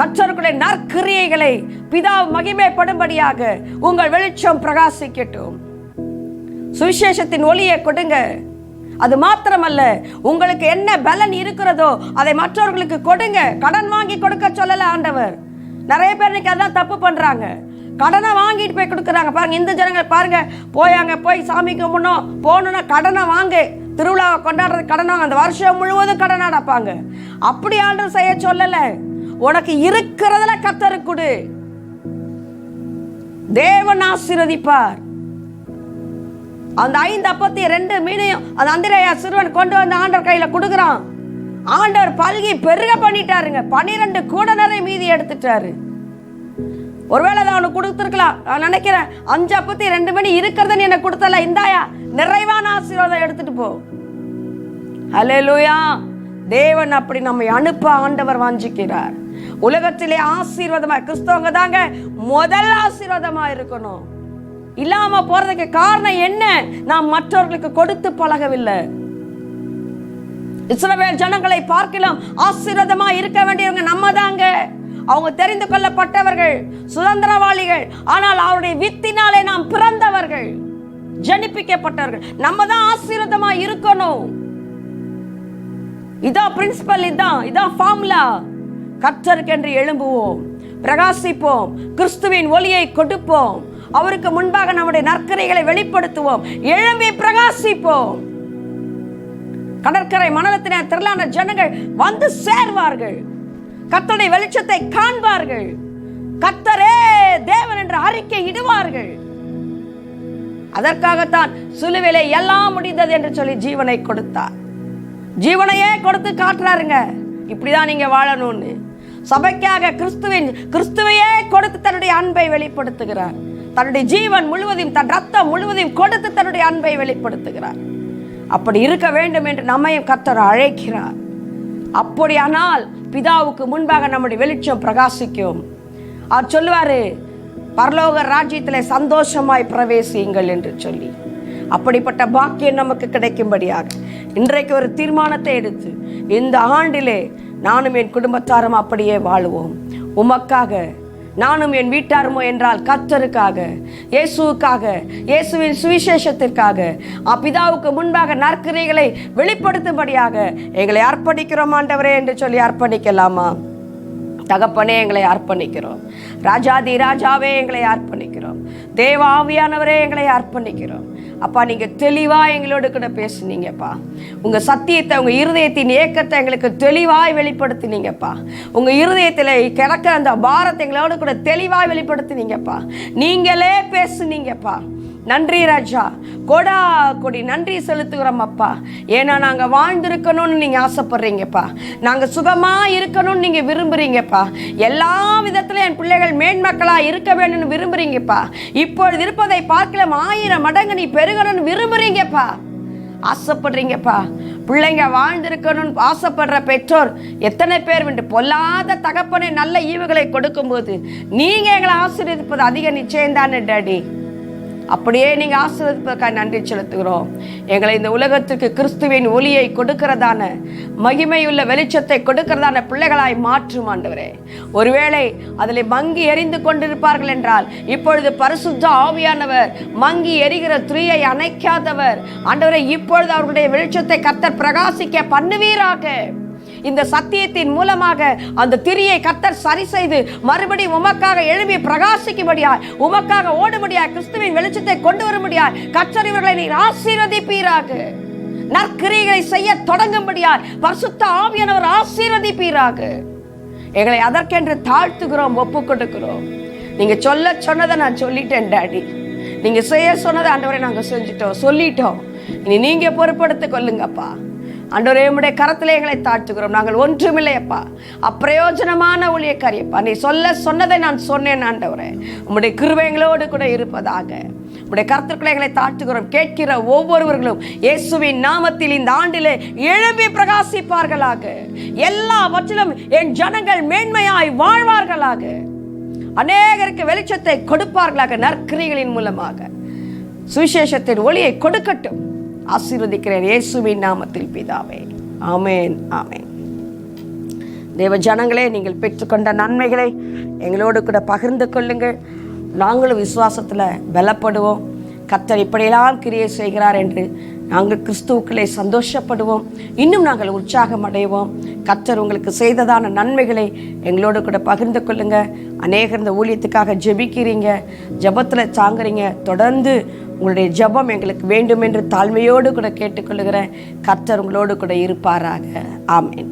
கர்த்தருடைய நற்கிரியைகளை பிதா மகிமைப்படும்படியாக உங்கள் வெளிச்சம் பிரகாசிக்கட்டும். சுவிசேஷத்தின் ஒளியை கொடுங்க. அது மாத்திரமல்ல, உங்களுக்கு என்ன பலன் இருக்கிறதோ அதை மற்றவர்களுக்கு கொடுங்க. கடன் வாங்கி கொடுக்க சொல்லல ஆண்டவர். நிறைய பேர் இன்னைக்கு அதான் தப்பு பண்றாங்க. கடனை வாங்கிட்டு போய் கொடுக்குறாங்க. பாருங்க, இந்த ஜனங்கள் பாருங்க, போய் சாமி கும்பிடணும் போகணும்னா கடனை வாங்க, திருவிழாவை கொண்டாடுறது கடன் வாங்க, அந்த வருஷம் முழுவதும் கடன் அடைப்பாங்க. அப்படி ஆண்டவர் செய்ய சொல்லல. உனக்கு இருக்கிறதுல கர்த்தர் கொடு, தேவன் ஆசீர்வதிப்பார். அந்த 5 அப்பத்தையும் 2 மீனையும் அந்த அந்திரேயா சிறுவன் கொண்டு வந்து ஆண்டவர் கையில கொடுக்குறான். ஆண்டவர் பல்கி பெருக பண்ணிட்டாருங்க. 12 கூட நிறைய மீதி எடுத்துட்டாரு. ஒருவேளை அதை அவனுக்கு கொடுத்துருக்கலாம். நான் நினைக்கிறேன் 5 அப்பத்தையும் 2 மணி இருக்கிறதுன்னு எனக்கு கொடுத்தல, இந்தாயா நிறைவான ஆசீர்வாதம் எடுத்துட்டு போ. ஹல்லேலூயா. தேவன் அப்படி நம்மை அனுப்ப ஆண்டவர் வாஞ்சிக்கிறார். உலகத்திலே ஆசீர்வாதமா கிறிஸ்தவங்க தாங்க முதல் ஆசீர்வாதமா இருக்கணும். இல்லாம போறதுக்கு காரணம் என்ன? நாம் மற்றவர்களுக்கு கொடுத்து பழகவில்லை. இஸ்ரவேல் ஜனங்களை பார்க்கலாம் ஆசீர்வாதமா இருக்க வேண்டியவங்க நம்ம தாங்க. அவங்க தெரிந்து கொள்ளப்பட்டவர்கள், சுதந்திரவாளிகள். ஆனால் அவருடைய வித்தினாலே நாம் பிறந்தவர்கள், ஜனிப்பிக்கப்பட்டவர்கள். நம்ம தான் ஆசீர்வாதமா இருக்கணும். இதான் பிரின்சிபல், இதான் ஃபார்முலா. கர்த்தருக்கென்று எழும்புவோம், பிரகாசிப்போம், கிறிஸ்துவின் ஒளியை கொடுப்போம், அவருக்கு முன்பாக நம்முடைய நற்கரைகளை வெளிப்படுத்துவோம், எழும்பி பிரகாசிப்போம். கடற்கரை மணலத்தின திரளான ஜனங்கள் வந்து சேர்வார்கள், கர்த்தருடைய வெளிச்சத்தை காண்பார்கள், கர்த்தரே தேவன் என்ற அறிக்கை இடுவார்கள். அதற்காகத்தான் சிலுவையிலே எல்லாம் முடிந்தது என்று சொல்லி ஜீவனை கொடுத்தார். ஜீவனையே கொடுத்து காட்டுறாருங்க, இப்படிதான் நீங்க வாழணும்னு. சபைக்காக கிறிஸ்துவையே கொடுத்து தன்னுடைய அன்பை வெளிப்படுத்துகிறார். தன்னுடைய ஜீவன் முழுவதையும், தன் ரத்தம் முழுவதையும் கொடுத்து தன்னுடைய அன்பை வெளிப்படுத்துகிறார். அப்படி இருக்க வேண்டும் என்று நம்மையும் கர்த்தர் அழைக்கிறார். அப்படியானால் பிதாவுக்கு முன்பாக நம்முடைய வெளிச்சம் பிரகாசிக்கும். அவர் சொல்லுவாரு, பரலோக ராஜ்யத்திலே சந்தோஷமாய் பிரவேசியுங்கள் என்று சொல்லி. அப்படிப்பட்ட பாக்கியம் நமக்கு கிடைக்கும்படியாக இன்றைக்கு ஒரு தீர்மானத்தை எடுத்து இந்த ஆண்டிலே நானும் என் குடும்பத்தாரும் அப்படியே வாழுவோம். உமக்காக, நானும் என் வீட்டாருமோ என்றால் கர்த்தருக்காக, இயேசுவுக்காக, இயேசுவின் சுவிசேஷத்திற்காக, பிதாவுக்கு முன்பாக நற்கிரைகளை வெளிப்படுத்தும்படியாக எங்களை அர்ப்பணிக்கிறோம் ஆண்டவரே என்று சொல்லி அர்ப்பணிக்கலாமா? தகப்பனே எங்களை அர்ப்பணிக்கிறோம். ராஜாதி ராஜாவே எங்களை அர்ப்பணிக்கிறோம். தேவ ஆவியானவரே எங்களை அர்ப்பணிக்கிறோம். அப்பா, நீங்க தெளிவா எங்களோடு கூட பேசுனீங்கப்பா. உங்க சத்தியத்தை, உங்க இருதயத்தின் ஏக்கத்தை எங்களுக்கு தெளிவாய் வெளிப்படுத்தினீங்கப்பா. உங்க இருதயத்தில் கிடக்கிற அந்த பாரத்தை எங்களோடு கூட தெளிவாய் வெளிப்படுத்தினீங்கப்பா. நீங்களே பேசுனீங்கப்பா. நன்றி ராஜா, கொடா கொடி நன்றி செலுத்துகிறோம் அப்பா. ஏன்னா நாங்க வாழ்ந்திருக்கணும்னு நீங்க ஆசைப்படுறீங்கப்பா. நாங்க சுகமா இருக்கணும்னு நீங்க விரும்புறீங்கப்பா. எல்லா விதத்திலும் என் பிள்ளைகள் மேன்மக்களா இருக்க வேணும்னு விரும்புறீங்கப்பா. இப்பொழுது இருப்பதை பார்க்கலாம் 1000 மடங்கு நீ பெருகணும்னு விரும்புறீங்கப்பா, ஆசைப்படுறீங்கப்பா. பிள்ளைங்க வாழ்ந்திருக்கணும்னு ஆசைப்படுற பெற்றோர் எத்தனை பேர் உண்டு? பொல்லாத தகப்பனை நல்ல ஈவுகளை கொடுக்கும்போது நீங்க எங்களை ஆசீர்வதிப்பது அதிக நிச்சயம்தானே டாடி. அப்படியே நீங்க ஆசீர்வதிப்பதற்காக நன்றி செலுத்துகிறோம். எங்களை இந்த உலகத்துக்கு கிறிஸ்துவின் ஒளியை கொடுக்கிறதான, மகிமையுள்ள வெளிச்சத்தை கொடுக்கிறதான பிள்ளைகளாய் மாற்றும் ஆண்டவரே. ஒருவேளை அதில் மங்கி எரிந்து கொண்டிருப்பார்கள் என்றால், இப்பொழுது பரிசுத்த ஆவியானவர் மங்கி எரிகிற திரியை அணைக்காதவர் ஆண்டவரே, இப்பொழுது அவர்களுடைய வெளிச்சத்தை கர்த்தர் பிரகாசிக்க பண்ணுவீராக. இந்த சத்தியத்தின் மூலமாக அந்த திரியை கர்த்தர் சரி செய்து மறுபடியும் உமக்காக எழுப்பி பிரகாசிக்கும்படியாய், உமக்காக ஓடும்படியாய், கிறிஸ்துவின் வெளிச்சத்தை கொண்டு வரும்படியாய் கர்த்தர் இவர்களை நீர் ஆசீர்வதிப்பீராக. நற்கிரியைகளை செய்ய தொடங்கும்படியாய் பரிசுத்த ஆவியானவர் ஆசீர்வதிப்பீராக. எங்களை அதற்கென்று தாழ்த்துகிறோம், ஒப்பு கொடுக்கிறோம். நீங்க சொல்ல சொன்னதை நான் சொல்லிட்டேன் டாடி. நீங்க செய்ய சொன்னதை ஆண்டவரை நாங்க செஞ்சுட்டோம், சொல்லிட்டோம். இனி நீங்க பொறுப்படுத்திக் கொள்ளுங்கப்பா. ஆண்டவரே, உம்முடைய கரத்திலே எங்களை தாழ்த்துகிறோம். நாங்கள் ஒன்றுமில்லையப்பா, அப்பிரயோஜனமான ஊழியக்காரியப்பா. நீ சொன்னதை நான் சொன்னேன் ஆண்டவரே. உம்முடைய கிருபை எங்களோடு கூட இருப்பதாக உம்முடைய கரத்திற்குள்ளே எங்களை தாழ்த்துகிறோம். கேட்கிற ஒவ்வொருவர்களும் இயேசுவின் நாமத்தில் இந்த ஆண்டிலே எழும்பி பிரகாசிப்பார்களாக. எல்லாவற்றிலும் என் ஜனங்கள் மேன்மையாய் வாழ்வார்களாக. அநேகருக்கு வெளிச்சத்தை கொடுப்பார்களாக. நற்கிரியைகளின் மூலமாக சுவிசேஷத்தின் ஒளியை கொடுக்கட்டும். ஆசீர்வதிக்கிறேன் இயேசுவின் நாமத்தில் பிதாவே, ஆமேன், ஆமேன். தேவ ஜனங்களே, நீங்கள் பெற்றுக்கொண்ட நன்மைகளை எங்களோடு கூட பகிர்ந்து கொள்ளுங்கள். நாங்களும் விசுவாசத்தில் பலப்படுவோம். கர்த்தர் இப்படியெல்லாம் கிரியை செய்கிறார் என்று நாங்கள் கிறிஸ்துவுக்களே சந்தோஷப்படுவோம். இன்னும் நாங்கள் உற்சாகம் அடைவோம். கர்த்தர் உங்களுக்கு செய்ததான நன்மைகளை எங்களோடு கூட பகிர்ந்து கொள்ளுங்க. அநேகர் இந்த ஊழியத்துக்காக ஜெபிக்கிறீங்க, ஜெபத்தில் தாங்குறீங்க. தொடர்ந்து உங்களுடைய ஜெபம் எங்களுக்கு வேண்டும் என்று தாழ்மையோடு கூட கேட்டுக்கொள்ளுகிறேன். கர்த்தர் உங்களோடு கூட இருப்பாராக. ஆமேன்.